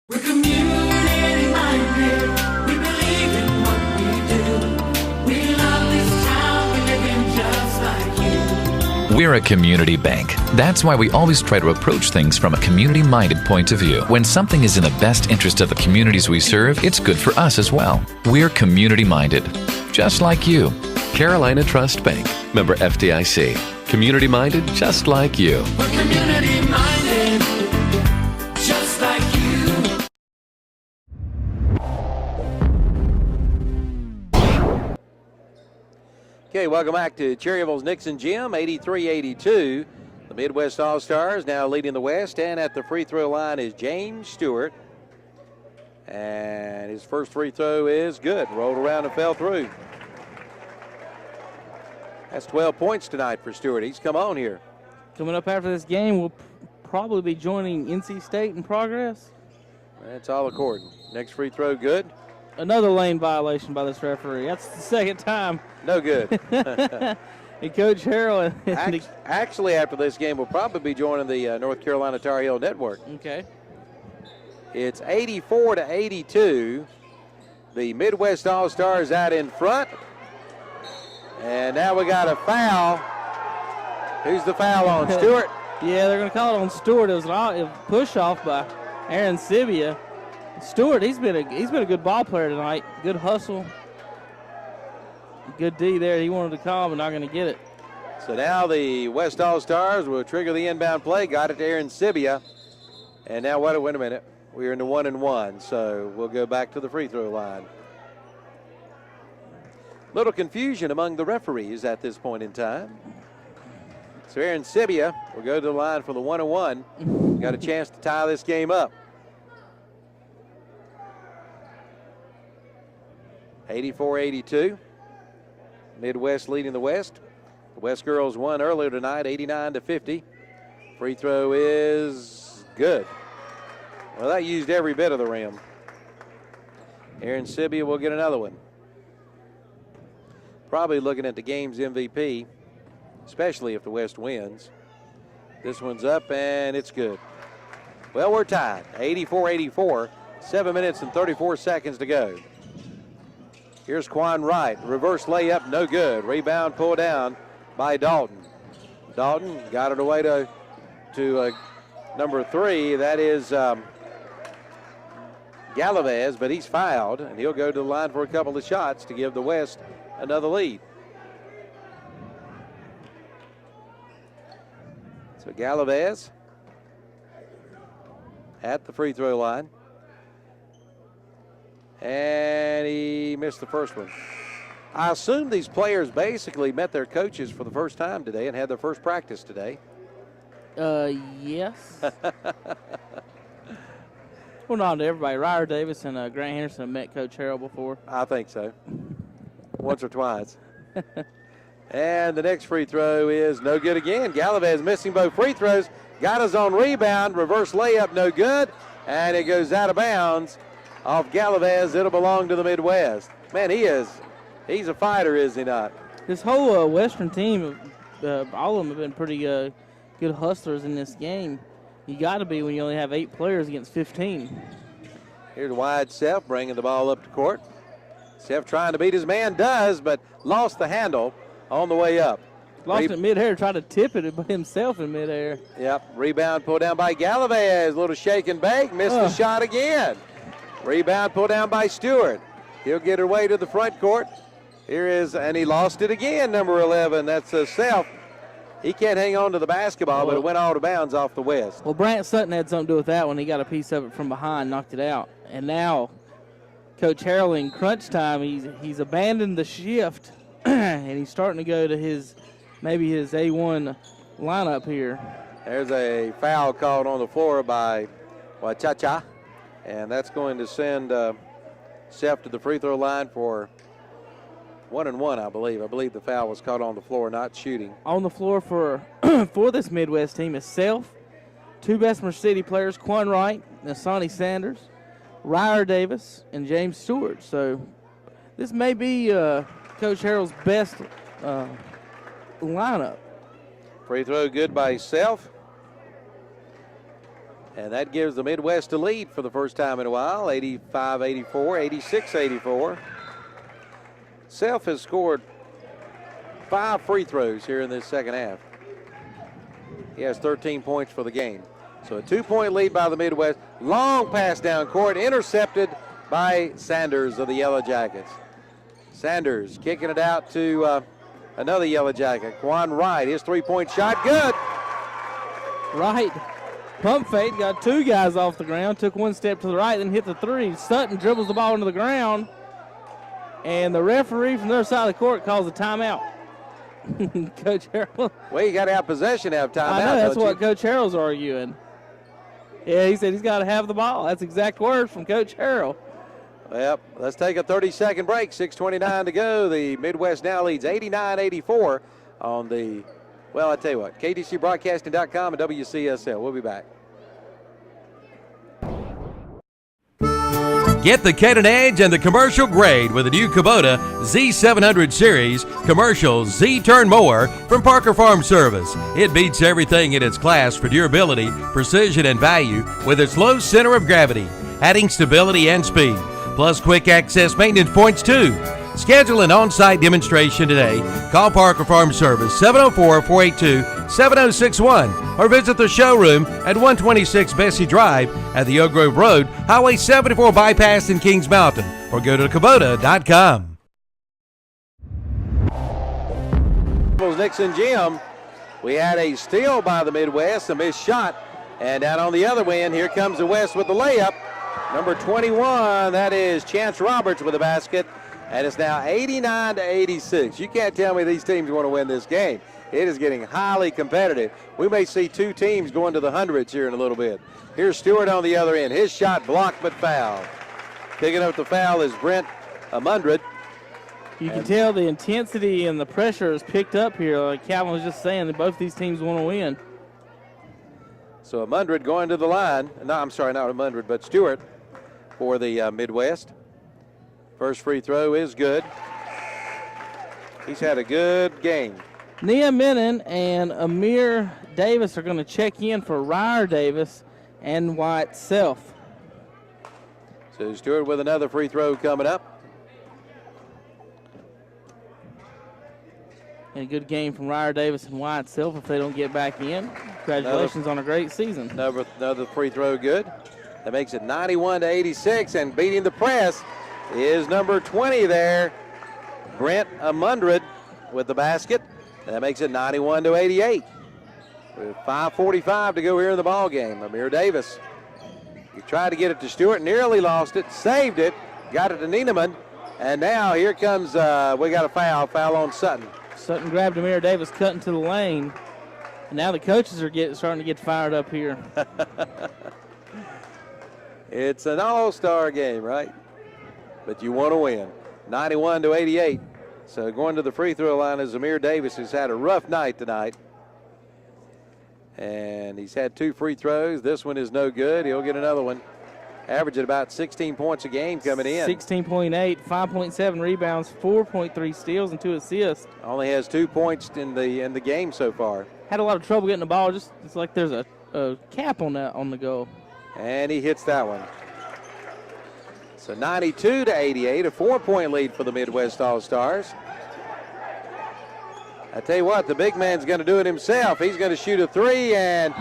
We're community-minded. We believe in what we do. We love this town. We live in just like you. We're a community bank. That's why we always try to approach things from a community-minded point of view. When something is in the best interest of the communities we serve, it's good for us as well. We're community-minded, just like you. Carolina Trust Bank. Member FDIC. Community minded just like you. We're community-minded, just like you. Okay, welcome back to Cherryville's Nixon Gym, 83-82. The Midwest All-Stars now leading the West, and at the free throw line is James Stewart. And his first free throw is good. Rolled around and fell through. That's 12 points tonight for Stewart. He's come on here. Coming up after this game, we'll probably be joining NC State in progress. That's all according. Next free throw, good. Another lane violation by this referee. That's the second time. No good. And Coach Harrell. Actually, after this game, we'll probably be joining the North Carolina Tar Heel Network. Okay. It's 84-82. The Midwest All-Stars out in front. And now we got a foul. Who's the foul on? Stewart? Yeah, they're going to call it on Stewart. It was a push-off by Aaron Sibia. Stewart, he's been a good ball player tonight. Good hustle. Good D there. He wanted to call, but not going to get it. So now the West All-Stars will trigger the inbound play. Got it to Aaron Sibia. And now, wait a minute. We're in the 1-and-1, so we'll go back to the free throw line. Little confusion among the referees at this point in time. So Aaron Sibia will go to the line for the 1-and-1. Got a chance to tie this game up. 84-82. Midwest leading the West. The West girls won earlier tonight, 89-50. Free throw is good. Well, that used every bit of the rim. Aaron Sibia will get another one. Probably looking at the game's MVP, especially if the West wins. This one's up, and it's good. Well, we're tied, 84-84, 7 minutes and 34 seconds to go. Here's Quan Wright, reverse layup, no good. Rebound pulled down by Dalton. Dalton got it away to number 3. That is Galavez, but he's fouled, and he'll go to the line for a couple of shots to give the West another lead. So Galavez at the free throw line. And he missed the first one. I assume these players basically met their coaches for the first time today and had their first practice today. Yes. Well, not everybody. Ryder Davis and Grant Henderson have met Coach Harrell before. I think so. Once or twice. And the next free throw is no good again. Galavez missing both free throws. Got his own rebound. Reverse layup, no good. And it goes out of bounds off Galavez. It'll belong to the Midwest. Man, he's a fighter, is he not? This whole Western team, all of them have been pretty good hustlers in this game. You got to be when you only have 8 players against 15. Here's wide Seth bringing the ball up to court. Seth trying to beat his man, does, but lost the handle on the way up. Lost it mid-air, tried to tip it himself in mid-air. Yep, rebound pulled down by Galavez. Little shake and bake, missed the shot again. Rebound pulled down by Stewart. He'll get her way to the front court. Here is, and he lost it again, number 11. That's Self. He can't hang on to the basketball, but it went out of bounds off the West. Well, Brant Sutton had something to do with that one. He got a piece of it from behind, knocked it out. And now Coach Harrell in crunch time, he's abandoned the shift, and he's starting to go to maybe his A1 lineup here. There's a foul called on the floor by Wachacha, and that's going to send Seth to the free throw line for 1-1, I believe. I believe the foul was caught on the floor, not shooting. On the floor for for this Midwest team is Self, two Bessemer City players, Quan Wright, Nasani Sanders, Ryer Davis, and James Stewart. So this may be Coach Harrell's best lineup. Free throw good by Self. And that gives the Midwest a lead for the first time in a while, 85-84, 86-84. Self has scored 5 free throws here in this second half. He has 13 points for the game. So a 2-point lead by the Midwest. Long pass down court, intercepted by Sanders of the Yellow Jackets. Sanders kicking it out to another Yellow Jacket, Quan Wright. His 3-point shot, good. Wright, pump fake, got 2 guys off the ground, took 1 step to the right, then hit the 3. Sutton dribbles the ball into the ground, and the referee from the other side of the court calls a timeout. Coach Harrell. Well, you got to have possession to have timeout. I know, that's what Coach Harrell's arguing. Yeah, he said he's got to have the ball. That's exact words from Coach Harrell. Yep, let's take a 30-second break. 6:29 to go. The Midwest now leads 89-84 on the, well, I tell you what, KDCBroadcasting.com and WCSL. We'll be back. Get the cutting edge and the commercial grade with the new Kubota Z700 Series Commercial Z-Turn Mower from Parker Farm Service. It beats everything in its class for durability, precision, and value with its low center of gravity, adding stability and speed, plus quick access maintenance points too. Schedule an on-site demonstration today. Call Parker Farm Service 704-482-7061 or visit the showroom at 126 Bessie Drive at the Oak Grove Road, Highway 74 bypass in Kings Mountain, or go to Kubota.com. Nixon Gym, we had a steal by the Midwest, a missed shot, and down on the other end, here comes the West with the layup. Number 21, that is Chance Roberts with the basket. And it's now 89-86. You can't tell me these teams want to win this game. It is getting highly competitive. We may see 2 teams going to the hundreds here in a little bit. Here's Stewart on the other end. His shot blocked but fouled. Picking up the foul is Brent Amundred. You can tell the intensity and the pressure is picked up here. Like Calvin was just saying, that both these teams want to win. So Amundred going to the line. No, I'm sorry, not Amundred, but Stewart for the Midwest. First free throw is good. He's had a good game. Nia Menon and Amir Davis are going to check in for Ryer Davis and White Self. So Stewart with another free throw coming up. And a good game from Ryer Davis and White Self if they don't get back in. Congratulations on a great season. Another free throw good. That makes it 91-86, and beating the press is number 20 there, Brent Amundred with the basket. That makes it 91-88. With 5:45 to go here in the ball game. Amir Davis, he tried to get it to Stewart, nearly lost it, saved it, got it to Nieneman, and now here comes, we got a foul on Sutton. Sutton grabbed Amir Davis, cut into the lane, and now the coaches are starting to get fired up here. It's an all-star game, right? But you want to win. 91-88. So going to the free throw line is Amir Davis, who's had a rough night tonight. And he's had 2 free throws. This one is no good. He'll get another one. Averaging about 16 points a game coming in. 16.8, 5.7 rebounds, 4.3 steals, and 2 assists. Only has 2 points in the game so far. Had a lot of trouble getting the ball. Just it's like there's a cap on the goal. And he hits that one. So 92-88, a 4-point lead for the Midwest All-Stars. I tell you what, the big man's going to do it himself. He's going to shoot a 3, and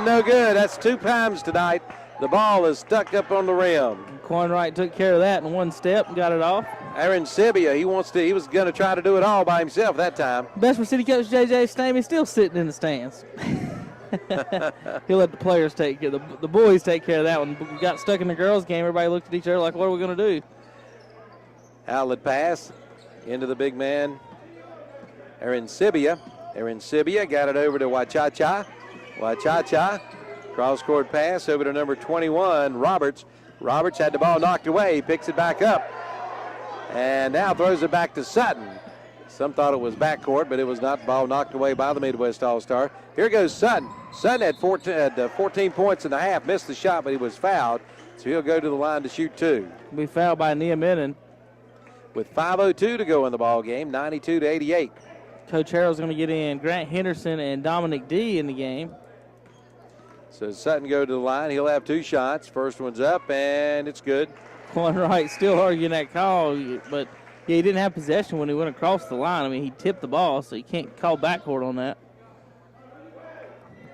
no good. That's 2 times tonight. The ball is stuck up on the rim. Quan Wright took care of that in 1 step and got it off. Aaron Sibia, he was going to try to do it all by himself that time. Bessemer City coach J.J. Stamey still sitting in the stands. He'll let the players take care, the boys take care of that one. We got stuck in the girls' game. Everybody looked at each other like, what are we going to do? Outlet pass into the big man, Aaron Sibia. Aaron Sibia got it over to Wachacha. Wachacha, cross-court pass over to number 21, Roberts. Roberts had the ball knocked away. He picks it back up. And now throws it back to Sutton. Some thought it was backcourt, but it was not. Ball knocked away by the Midwest All-Star. Here goes Sutton. Sutton had 14 points in the half. Missed the shot, but he was fouled. So he'll go to the line to shoot two. Be fouled by Neominen. With 5:02 to go in the ball game, 92-88. Coach Harrell's going to get in Grant Henderson and Dominic D in the game. So Sutton go to the line. He'll have two shots. First one's up, and it's good. Quan Wright still arguing that call, but yeah, he didn't have possession when he went across the line. I mean, he tipped the ball, so you can't call backcourt on that.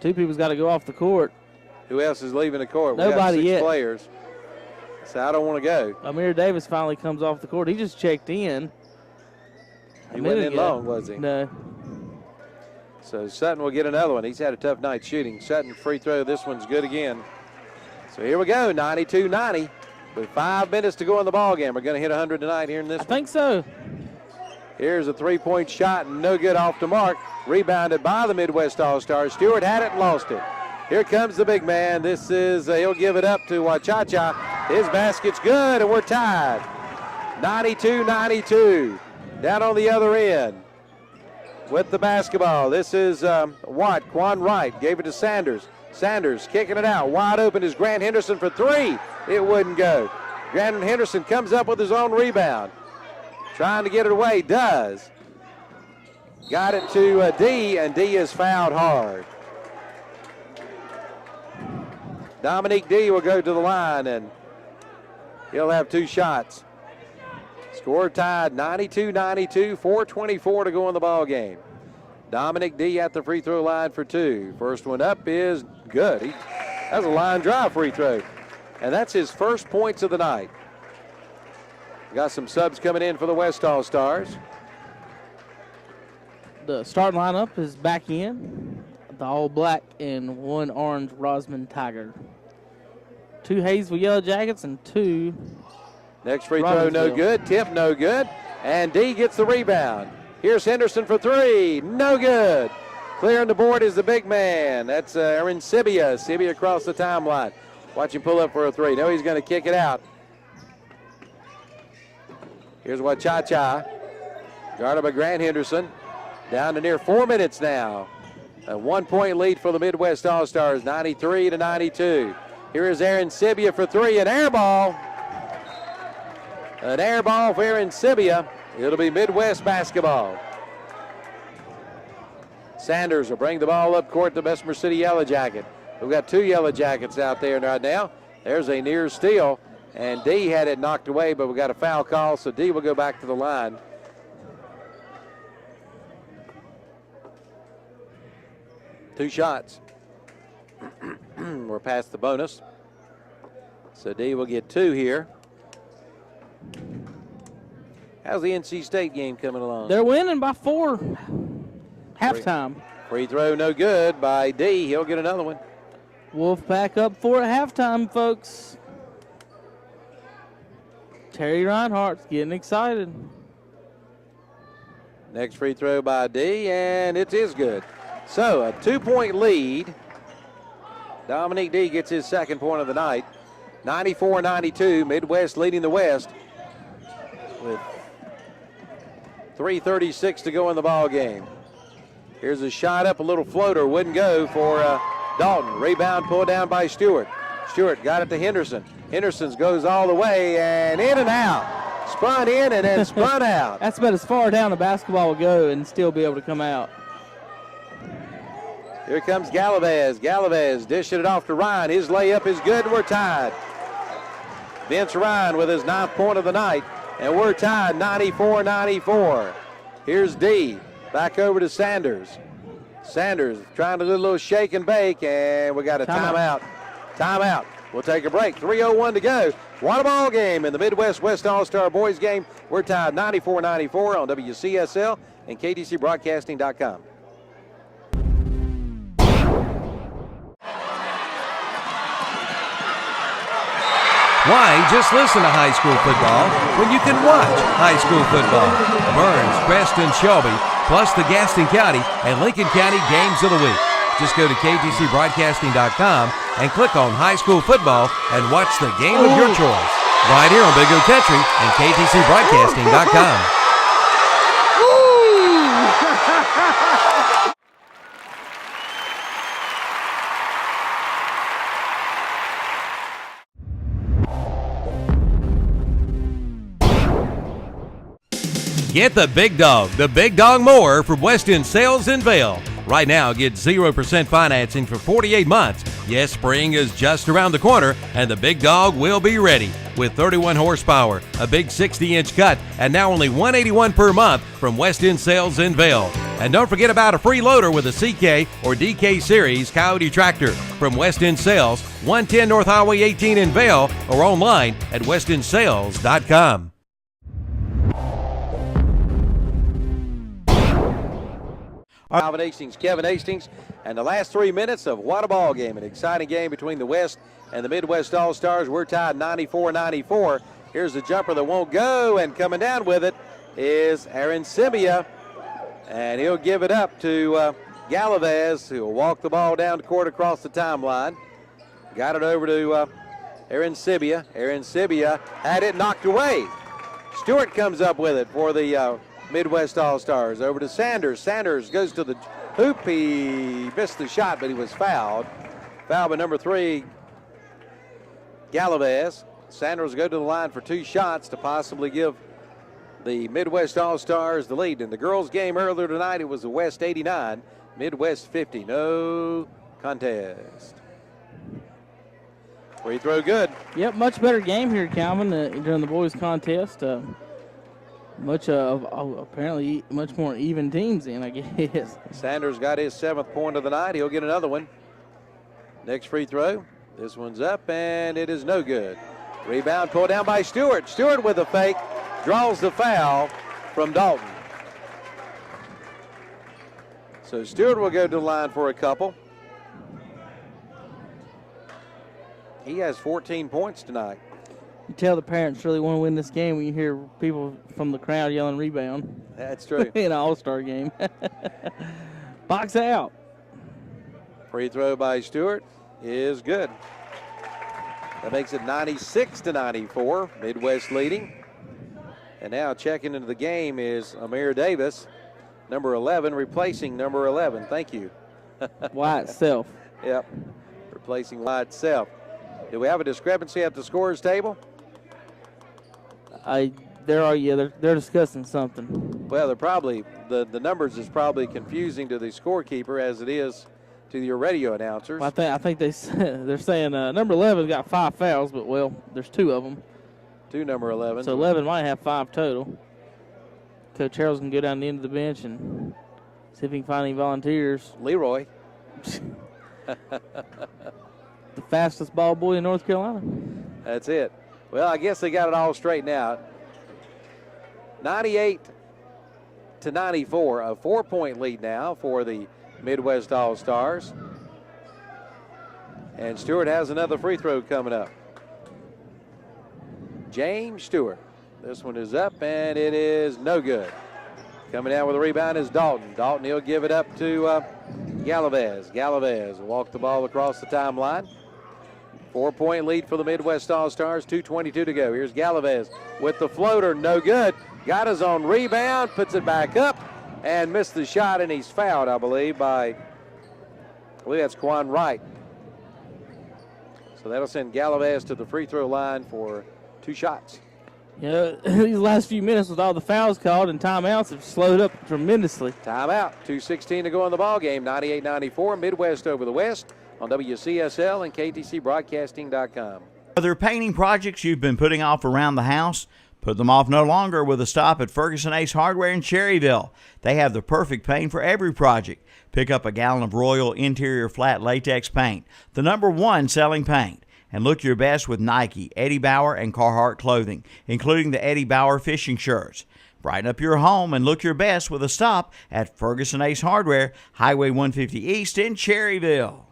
Two people's got to go off the court. Who else is leaving the court? Nobody we got 6 yet. players. So I don't want to go. Amir Davis finally comes off the court. He just checked in. He wasn't in long, was he? No. So Sutton will get another one. He's had a tough night shooting. Sutton free throw. This one's good again. So here we go, 92-90. With 5 minutes to go in the ball game. We're going to hit 100 tonight here in this I think so. Here's a three-point shot, and no good off the mark. Rebounded by the Midwest All-Stars. Stewart had it and lost it. Here comes the big man. This is, he'll give it up to Wachacha. His basket's good, and we're tied. 92-92. Down on the other end with the basketball. This is Quan Wright gave it to Sanders. Sanders kicking it out. Wide open is Grant Henderson for three. It wouldn't go. Grant Henderson comes up with his own rebound. Trying to get it away, does. Got it to D, and D is fouled hard. Dominique D will go to the line, and he'll have two shots. Score tied 92-92, 4:24 to go in the ball game. Dominic D at the free throw line for two. First one up is good. That's a line drive free throw. And that's his first points of the night. Got some subs coming in for the West All-Stars. The starting lineup is back in. The all black and one orange Rosman Tiger. 2 Hayesville Yellow Jackets and 2 Next free throw, no Robbinsville. good. Tip, no good. And D gets the rebound. Here's Henderson for three. No good. Clearing the board is the big man. That's Aaron Sibia. Sibia across the timeline. Watch him pull up for a three. No, he's going to kick it out. Here's Wachacha. Guarded by Grant Henderson. Down to near 4 minutes now. A 1-point lead for the Midwest All-Stars, 93-92. Here is Aaron Sibia for three, an air ball. An air ball for Aaron Sibia. It'll be Midwest basketball. Sanders will bring the ball up court to Bessemer City Yellow Jacket. We've got 2 Yellow Jackets out there right now. There's a near steal, and D had it knocked away, but we got a foul call, so D will go back to the line. Two shots. We're past the bonus. So D will get 2 here. How's the NC State game coming along? They're winning by 4. Halftime. Free throw no good by D. He'll get another one. Wolfpack up 4 at halftime, folks. Terry Reinhardt's getting excited. Next free throw by D, and it is good. So a 2-point lead. Dominique D gets his second point of the night. 94-92, Midwest leading the West with 3:36 to go in the ball game. Here's a shot up, a little floater, wouldn't go for Dalton. Rebound pulled down by Stewart. Stewart got it to Henderson. Henderson goes all the way and in and out. Spun in and then spun out. That's about as far down the basketball will go and still be able to come out. Here comes Galavez. Galavez dishing it off to Ryan. His layup is good and we're tied. Vince Ryan with his 9th point of the night. And we're tied 94-94. Here's D. Back over to Sanders. Sanders trying to do a little shake and bake, and we got a timeout. Timeout. We'll take a break. 3:01 to go. What a ball game in the Midwest West All-Star Boys game. We're tied 94-94 on WCSL and KDCBroadcasting.com. Why just listen to high school football when you can watch high school football? Burns, Preston, Shelby, plus the Gaston County and Lincoln County games of the week. Just go to ktcbroadcasting.com and click on high school football and watch the game of your choice. Right here on Big O Country and ktcbroadcasting.com. Get the big dog more from West End Sales in Vail. Right now, get 0% financing for 48 months. Yes, spring is just around the corner, and the big dog will be ready. With 31 horsepower, a big 60-inch cut, and now only $181 per month from West End Sales in Vail. And don't forget about a free loader with a CK or DK Series Coyote tractor from West End Sales, 110 North Highway 18 in Vail, or online at westendsales.com. Alvin Hastings, Kevin Hastings, and the last 3 minutes of what a ball game. An exciting game between the West and the Midwest All-Stars. We're tied 94-94. Here's the jumper that won't go, and coming down with it is Aaron Sibia, and he'll give it up to Galavez, who will walk the ball down the court across the timeline. Got it over to Aaron Sibia. Aaron Sibia had it knocked away. Stewart comes up with it for the Midwest All-Stars. Over to Sanders. Sanders goes to the hoop. He missed the shot, but he was fouled. Foul by number 3, Galavez. Sanders will go to the line for 2 shots to possibly give the Midwest All-Stars the lead. In the girls' game earlier tonight, it was the West 89, Midwest 50. No contest. Free throw good. Yep, much better game here, Calvin, during the boys' contest. Apparently much more even teams in, I guess. Sanders got his 7th point of the night. He'll get another one. Next free throw. This one's up, and it is no good. Rebound pulled down by Stewart. Stewart with a fake. Draws the foul from Dalton. So Stewart will go to the line for a couple. He has 14 points tonight. You tell the parents really want to win this game when you hear people from the crowd yelling rebound. That's true. In an all-star game. Box out. Free throw by Stewart is good. That makes it 96-94, Midwest leading. And now checking into the game is Amir Davis, number 11, replacing number 11. Thank you. Wyatt Self. Yep, replacing Wyatt Self. Do we have a discrepancy at the scorers table? They're discussing something. Well, they're probably the numbers is probably confusing to the scorekeeper as it is to your radio announcers. Well, I think they're saying number 11 got 5 fouls, but there's 2 of them. 2 number 11. So 11 might have 5 total. Coach Harold's can go down the end of the bench and see if he can find any volunteers. Leroy. The fastest ball boy in North Carolina. That's it. Well, I guess they got it all straightened out. 98-94, a 4-point lead now for the Midwest All-Stars. And Stewart has another free throw coming up. James Stewart. This one is up, and it is no good. Coming down with a rebound is Dalton. Dalton, he'll give it up to Galavez. Galavez will walk the ball across the timeline. 4-point lead for the Midwest All-Stars, 2:22 to go. Here's Galavez with the floater, no good. Got his own rebound, puts it back up, and missed the shot, and he's fouled, I believe that's Quan Wright. So that'll send Galavez to the free throw line for 2 shots. These last few minutes with all the fouls called and timeouts have slowed up tremendously. Timeout, 2:16 to go in the ball game, 98-94, Midwest over the West on WCSL and KTCBroadcasting.com. Are there painting projects you've been putting off around the house? Put them off no longer with a stop at Ferguson Ace Hardware in Cherryville. They have the perfect paint for every project. Pick up a gallon of Royal Interior Flat Latex Paint, the #1 selling paint. And look your best with Nike, Eddie Bauer, and Carhartt clothing, including the Eddie Bauer fishing shirts. Brighten up your home and look your best with a stop at Ferguson Ace Hardware, Highway 150 East in Cherryville.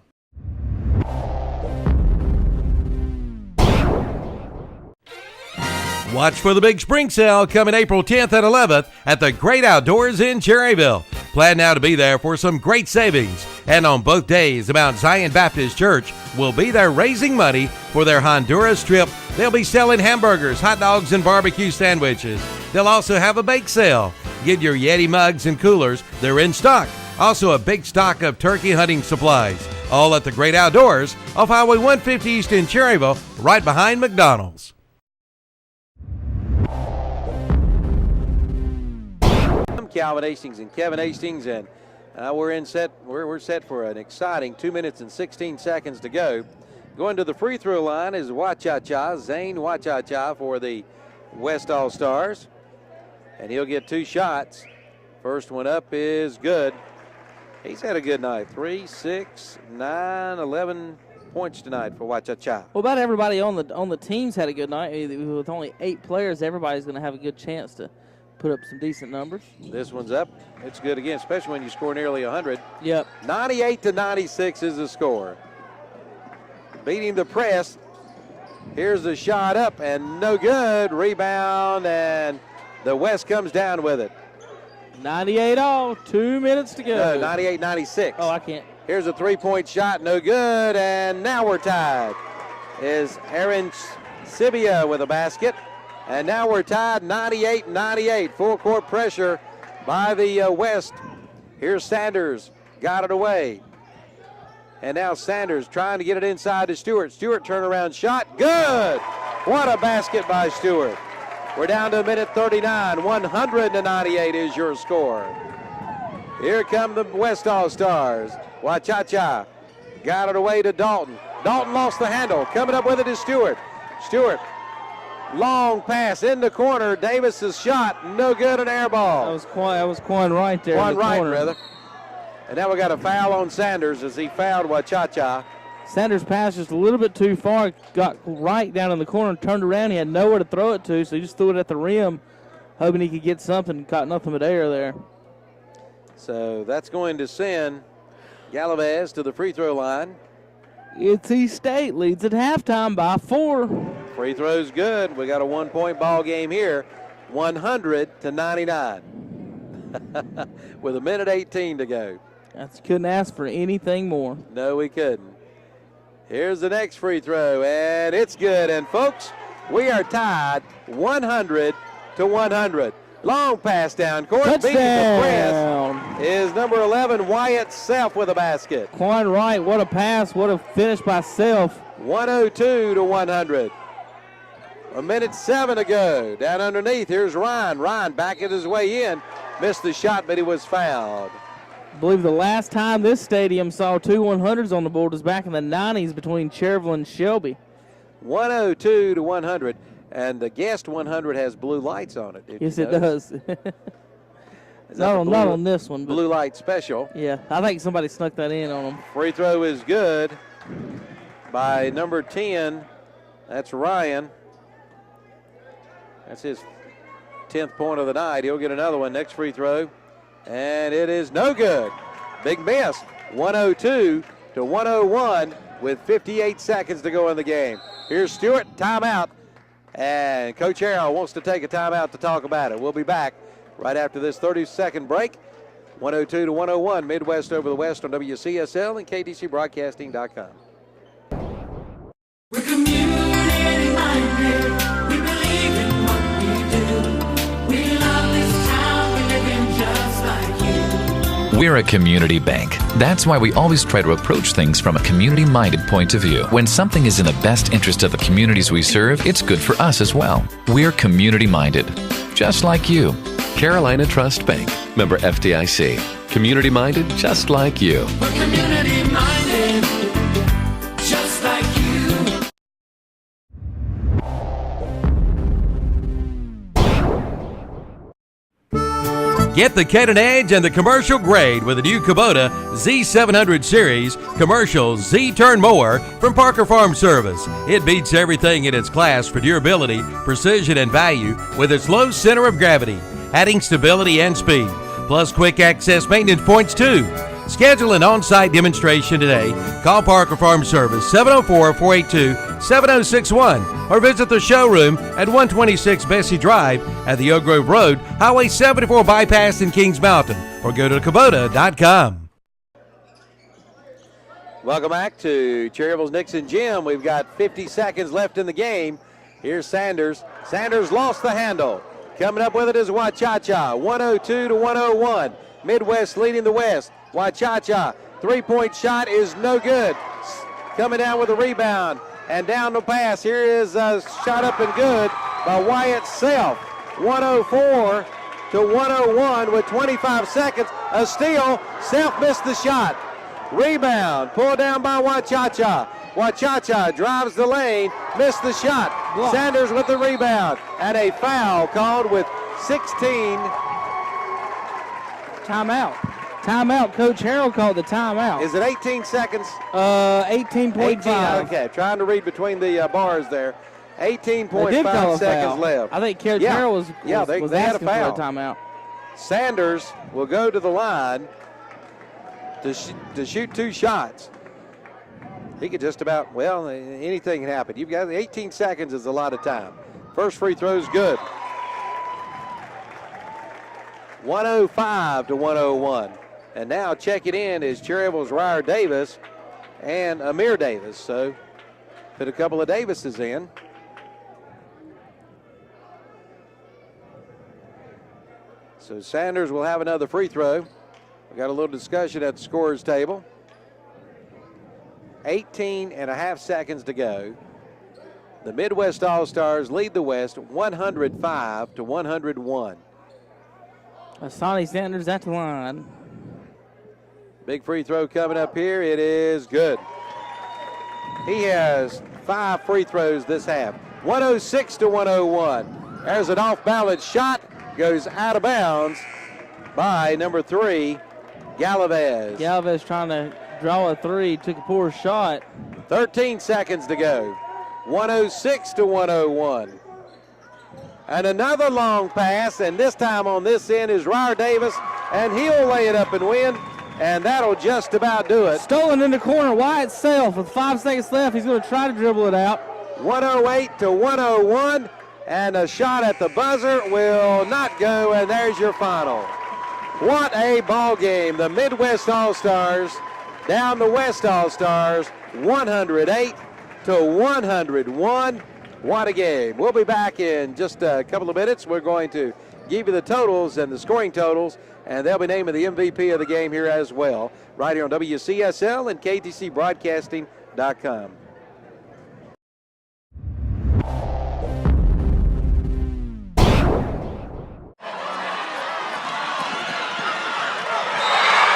Watch for the big spring sale coming April 10th and 11th at the Great Outdoors in Cherryville. Plan now to be there for some great savings. And on both days, the Mount Zion Baptist Church will be there raising money for their Honduras trip. They'll be selling hamburgers, hot dogs, and barbecue sandwiches. They'll also have a bake sale. Get your Yeti mugs and coolers. They're in stock. Also a big stock of turkey hunting supplies. All at the Great Outdoors off Highway 150 East in Cherryville, right behind McDonald's. I'm Calvin Hastings and Kevin Hastings, and we're set for an exciting 2 minutes and 16 seconds to go. Going to the free throw line is Wachacha, Zane Wachacha for the West All-Stars. And he'll get 2 shots. First one up is good. He's had a good night. 3, 6, 9, 11 points tonight for Wachacha. Well, about everybody on the teams had a good night. With only 8 players, everybody's going to have a good chance to put up some decent numbers. This one's up. It's good again, especially when you score nearly 100. Yep. 98-96 is the score. Beating the press. Here's the shot up and no good. Rebound, and the West comes down with it. 98 all, 2 minutes to go. No, 98-96. Oh, I can't. Here's a three-point shot, no good, and now we're tied. Is Aaron Sibia with a basket. And now we're tied 98-98. Full court pressure by the West. Here's Sanders, got it away. And now Sanders trying to get it inside to Stewart. Stewart turnaround shot, good! What a basket by Stewart. We're down to a minute 39. 100-98 is your score. Here come the West All-Stars. Wachacha got it away to Dalton. Dalton lost the handle. Coming up with it is Stewart. Stewart, long pass in the corner. Davis's shot, no good, an air ball. That was Quan Wright there. Quan in the Wright, corner. rather. And now we got a foul on Sanders as he fouled Wachacha. Sanders passed just a little bit too far, got right down in the corner, turned around. He had nowhere to throw it to, so he just threw it at the rim, hoping he could get something. Caught nothing but air there. So that's going to send Galavez to the free throw line. NC State leads at halftime by 4. Free throw's good. We got a 1-point ball game here, 100-99, with a minute 18 to go. Couldn't ask for anything more. No, we couldn't. Here's the next free throw, and it's good. And folks, we are tied 100-100. Long pass down court. Beating the press is number 11, Wyatt Self with a basket. Quan Wright, what a pass, what a finish by Self. 102-100. A minute 7 to go. Down underneath, here's Ryan. Ryan backing his way in. Missed the shot, but he was fouled. I believe the last time this stadium saw 2 100s on the board was back in the 90s between Cherville and Shelby. 102-100. And the guest 100 has blue lights on it. Yes, it does. not on this one. But blue light special. Yeah, I think somebody snuck that in on them. Free throw is good by number 10. That's Ryan. That's his 10th point of the night. He'll get another one. Next free throw. And it is no good. Big miss. 102-101 with 58 seconds to go in the game. Here's Stewart, timeout. And Coach Harrell wants to take a timeout to talk about it. We'll be back right after this 30-second break. 102-101, Midwest over the West on WCSL and KDCBroadcasting.com. We're community minded. We believe in what we do. We love this town. We live in just like you. We're a community bank. That's why we always try to approach things from a community-minded point of view. When something is in the best interest of the communities we serve, it's good for us as well. We're community-minded, just like you. Carolina Trust Bank. Member FDIC. Community-minded just like you. We're community minded. Just like you. Get the cutting edge and the commercial grade with the new Kubota Z700 Series Commercial Z-Turn Mower from Parker Farm Service. It beats everything in its class for durability, precision, and value with its low center of gravity, adding stability and speed, plus quick access maintenance points too. Schedule an on-site demonstration today. Call Parker Farm Service 704-482-7061 or visit the showroom at 126 Bessie Drive at the Oak Grove Road, Highway 74 bypass in Kings Mountain, or go to Kubota.com. Welcome back to Cherryville's Nixon Gym. We've got 50 seconds left in the game. Here's Sanders. Sanders lost the handle. Coming up with it is Wachacha, 102 to 101. Midwest leading the West. Wachacha, three-point shot is no good. Coming down with a rebound and down the pass. Here is a shot up and good by Wyatt Self. 104 to 101 with 25 seconds. A steal. Self missed the shot. Rebound pulled down by Wachacha. Wachacha drives the lane, missed the shot. Sanders with the rebound, and a foul called with 16. Timeout. Coach Harrell called the timeout. Is it 18 seconds? 18.5. Okay, trying to read between the bars there. 18.5 seconds left. I think Coach Harrell was they had a asking foul. for a timeout. Sanders will go to the line to shoot two shots. He could just about, anything can happen. You've got 18 seconds is a lot of time. First free throw's good. 105 to 101. And now checking in is Cherryville's Ryer Davis and Amir Davis. So put a couple of Davises in. So Sanders will have another free throw. We got a little discussion at the scorer's table. 18 and a half seconds to go. The Midwest All-Stars lead the West 105 to 101. Sonny Sanders at the line. Big free throw coming up here. It is good. He has 5 free throws this half. 106 to 101. There's an off-balance shot. Goes out of bounds by number 3, Galvez. Galvez trying to draw a three, took a poor shot. 13 seconds to go. 106 to 101. And another long pass, and this time on this end is Ryer Davis, and he'll lay it up and win, and that'll just about do it. Stolen in the corner, Wyatt Self with 5 seconds left. He's going to try to dribble it out. 108 to 101, and a shot at the buzzer will not go, and there's your final. What a ball game. The Midwest All-Stars down the West All-Stars, 108 to 101. What a game. We'll be back in just a couple of minutes. We're going to give you the totals and the scoring totals, and they'll be naming the MVP of the game here as well, right here on WCSL and KTCBroadcasting.com.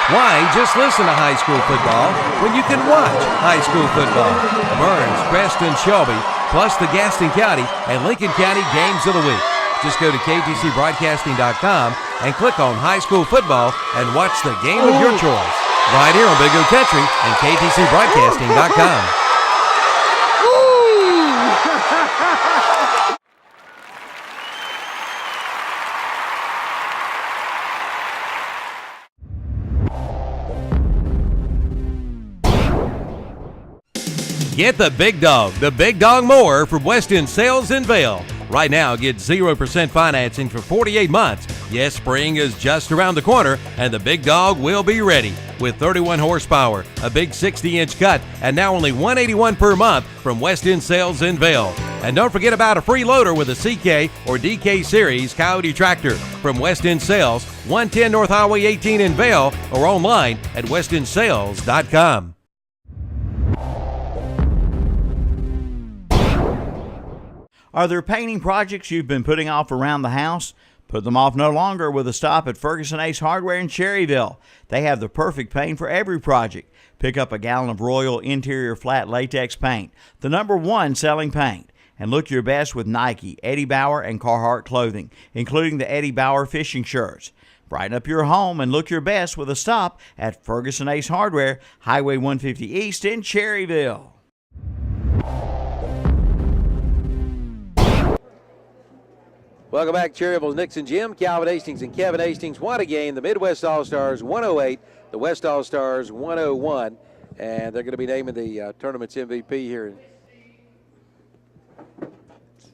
Why just listen to high school football when you can watch high school football? Burns, Preston, Shelby, plus the Gaston County and Lincoln County games of the week. Just go to KTCBroadcasting.com and click on high school football and watch the game of your choice. Right here on Big O Country and KTCBroadcasting.com. Get the big dog more from West End Sales in Vail. Right now, get 0% financing for 48 months. Yes, spring is just around the corner, and the big dog will be ready. With 31 horsepower, a big 60-inch cut, and now only $181 per month from West End Sales in Vail. And don't forget about a free loader with a CK or DK Series Coyote tractor from West End Sales, 110 North Highway 18 in Vail, or online at westendsales.com. Are there painting projects you've been putting off around the house? Put them off no longer with a stop at Ferguson Ace Hardware in Cherryville. They have the perfect paint for every project. Pick up a gallon of Royal Interior Flat Latex Paint, the #1 selling paint. And look your best with Nike, Eddie Bauer, and Carhartt clothing, including the Eddie Bauer fishing shirts. Brighten up your home and look your best with a stop at Ferguson Ace Hardware, Highway 150 East in Cherryville. Welcome back to Cherryville's Nixon Gym. Calvin Hastings and Kevin Hastings. What a game. The Midwest All-Stars 108 the West All-Stars 101, and they're going to be naming the tournament's MVP here in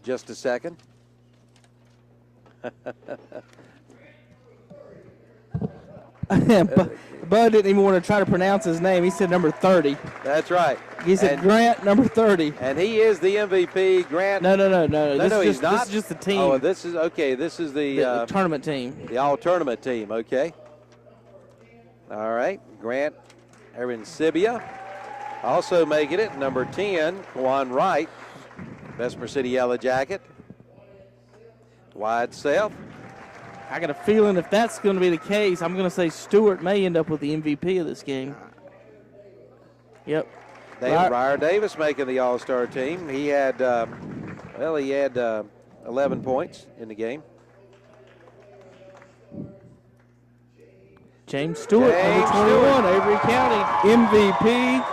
just a second. Bud didn't even want to try to pronounce his name. He said number 30. That's right. He said Grant, number 30. And he is the MVP. Grant. No. He's not. This is just the team. Oh, this is okay. This is The tournament team. the all-tournament team. Okay. All right. Grant Arancibia also making it. Number 10, Kwan Wright, Bessemer City Yellow Jacket. Wide Self. I got a feeling if that's going to be the case, I'm going to say Stewart may end up with the MVP of this game. Yep. Ryer Davis making the All-Star team. He had, 11 points in the game. James Stewart, number 21, Avery County, MVP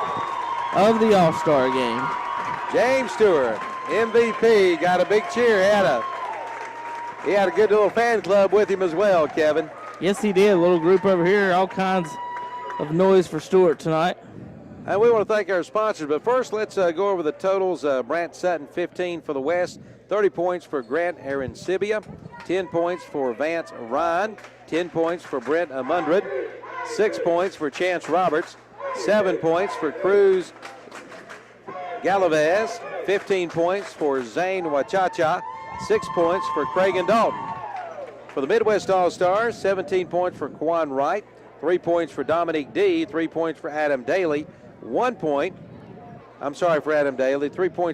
of the All-Star game. James Stewart, MVP, got a big cheer. He had a good little fan club with him as well, Kevin. Yes, he did. A little group over here, all kinds of noise for Stewart tonight. And we want to thank our sponsors, but first let's go over the totals. Brant Sutton, 15 for the West, 30 points for Grant Arancibia, 10 points for Vance Ryan, 10 points for Brent Amundred, 6 points for Chance Roberts, 7 points for Cruz Galavez, 15 points for Zane Wachacha, 6 points for Craig and Dalton. For the Midwest All-Stars, 17 points for Kwan Wright, 3 points for Dominique D, 3 points for Adam Daly, 3 points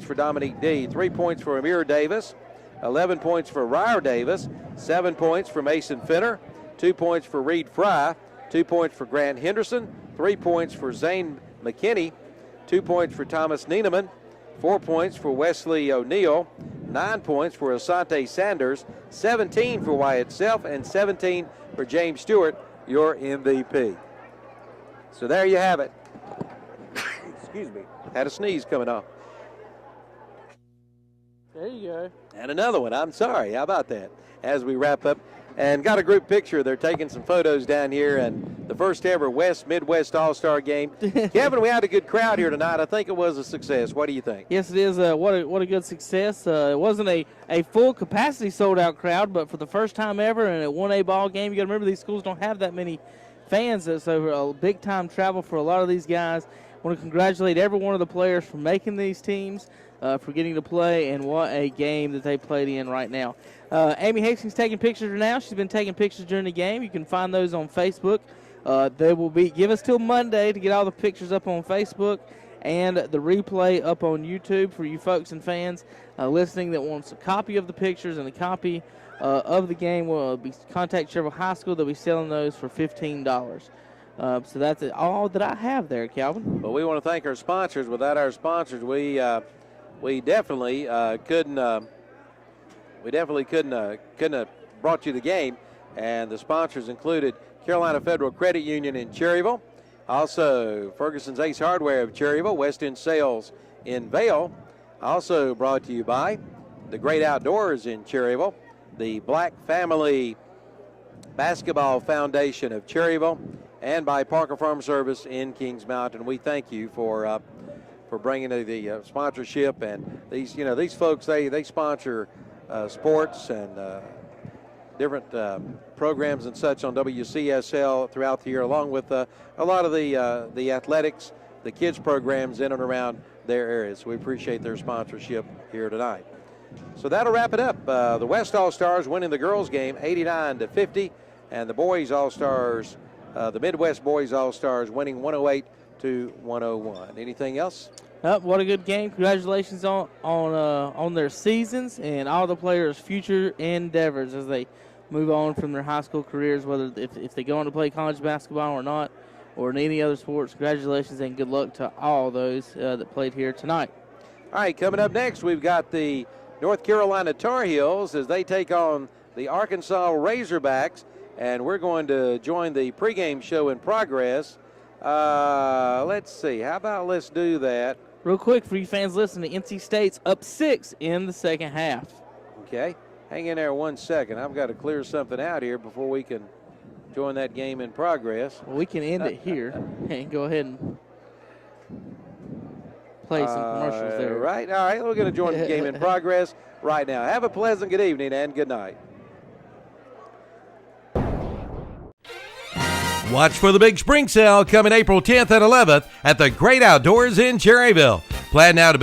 for Dominique D, 3 points for Amir Davis, 11 points for Ryer Davis, 7 points for Mason Finner, 2 points for Reed Fry, 2 points for Grant Henderson, 3 points for Zane McKinney, 2 points for Thomas Nieneman, 4 points for Wesley O'Neill, 9 points for Asante Sanders, 17 for Wyatt Self, and 17 for James Stewart, your MVP. So there you have it. Excuse me. Had a sneeze coming off. There you go. And another one. I'm sorry. How about that? As we wrap up. And got a group picture. They're taking some photos down here, and the first ever Midwest All-Star game. Kevin, we had a good crowd here tonight. I think it was a success. What do you think? Yes, it is. What a good success. It wasn't a full capacity sold-out crowd, but for the first time ever in a 1A ball game, you got to remember these schools don't have that many fans. So a big-time travel for a lot of these guys. I want to congratulate every one of the players for making these teams, for getting to play, and what a game that they played in right now. Amy Hastings taking pictures now. She's been taking pictures during the game. You can find those on Facebook. They will give us till Monday to get all the pictures up on Facebook and the replay up on YouTube for you folks and fans listening that wants a copy of the pictures and a copy of the game. Will be contact Sherville High School. They'll be selling those for $15. So that's all that I have there, Calvin. Well, we want to thank our sponsors. Without our sponsors, we definitely couldn't. We definitely couldn't have brought you the game. And the sponsors included Carolina Federal Credit Union in Cherryville, also Ferguson's Ace Hardware of Cherryville, West End Sales in Vale. Also brought to you by the Great Outdoors in Cherryville, the Black Family Basketball Foundation of Cherryville, and by Parker Farm Service in Kings Mountain. We thank you for bringing the sponsorship, and these folks they sponsor sports and different programs and such on WCSL throughout the year, along with a lot of the athletics, the kids programs in and around their areas. We appreciate their sponsorship here tonight. So that'll wrap it up. The West All-Stars winning the girls game 89-50, and the boys All-Stars, the Midwest boys All-Stars winning 108-101. Anything else? What a good game. Congratulations on their seasons and all the players' future endeavors as they move on from their high school careers, whether if they go on to play college basketball or not, or in any other sports. Congratulations and good luck to all those that played here tonight. All right, coming up next, we've got the North Carolina Tar Heels as they take on the Arkansas Razorbacks, and we're going to join the pregame show in progress. Let's see. How about let's do that? Real quick for you fans listening, NC State's up 6 in the second half. Okay. Hang in there 1 second. I've got to clear something out here before we can enjoying that game in progress. Well, we can end it here and go ahead and play some commercials there. Right. All right. We're going to join the game in progress right now. Have a pleasant good evening and good night. Watch for the big spring sale coming April 10th and 11th at the Great Outdoors in Cherryville. Plan now to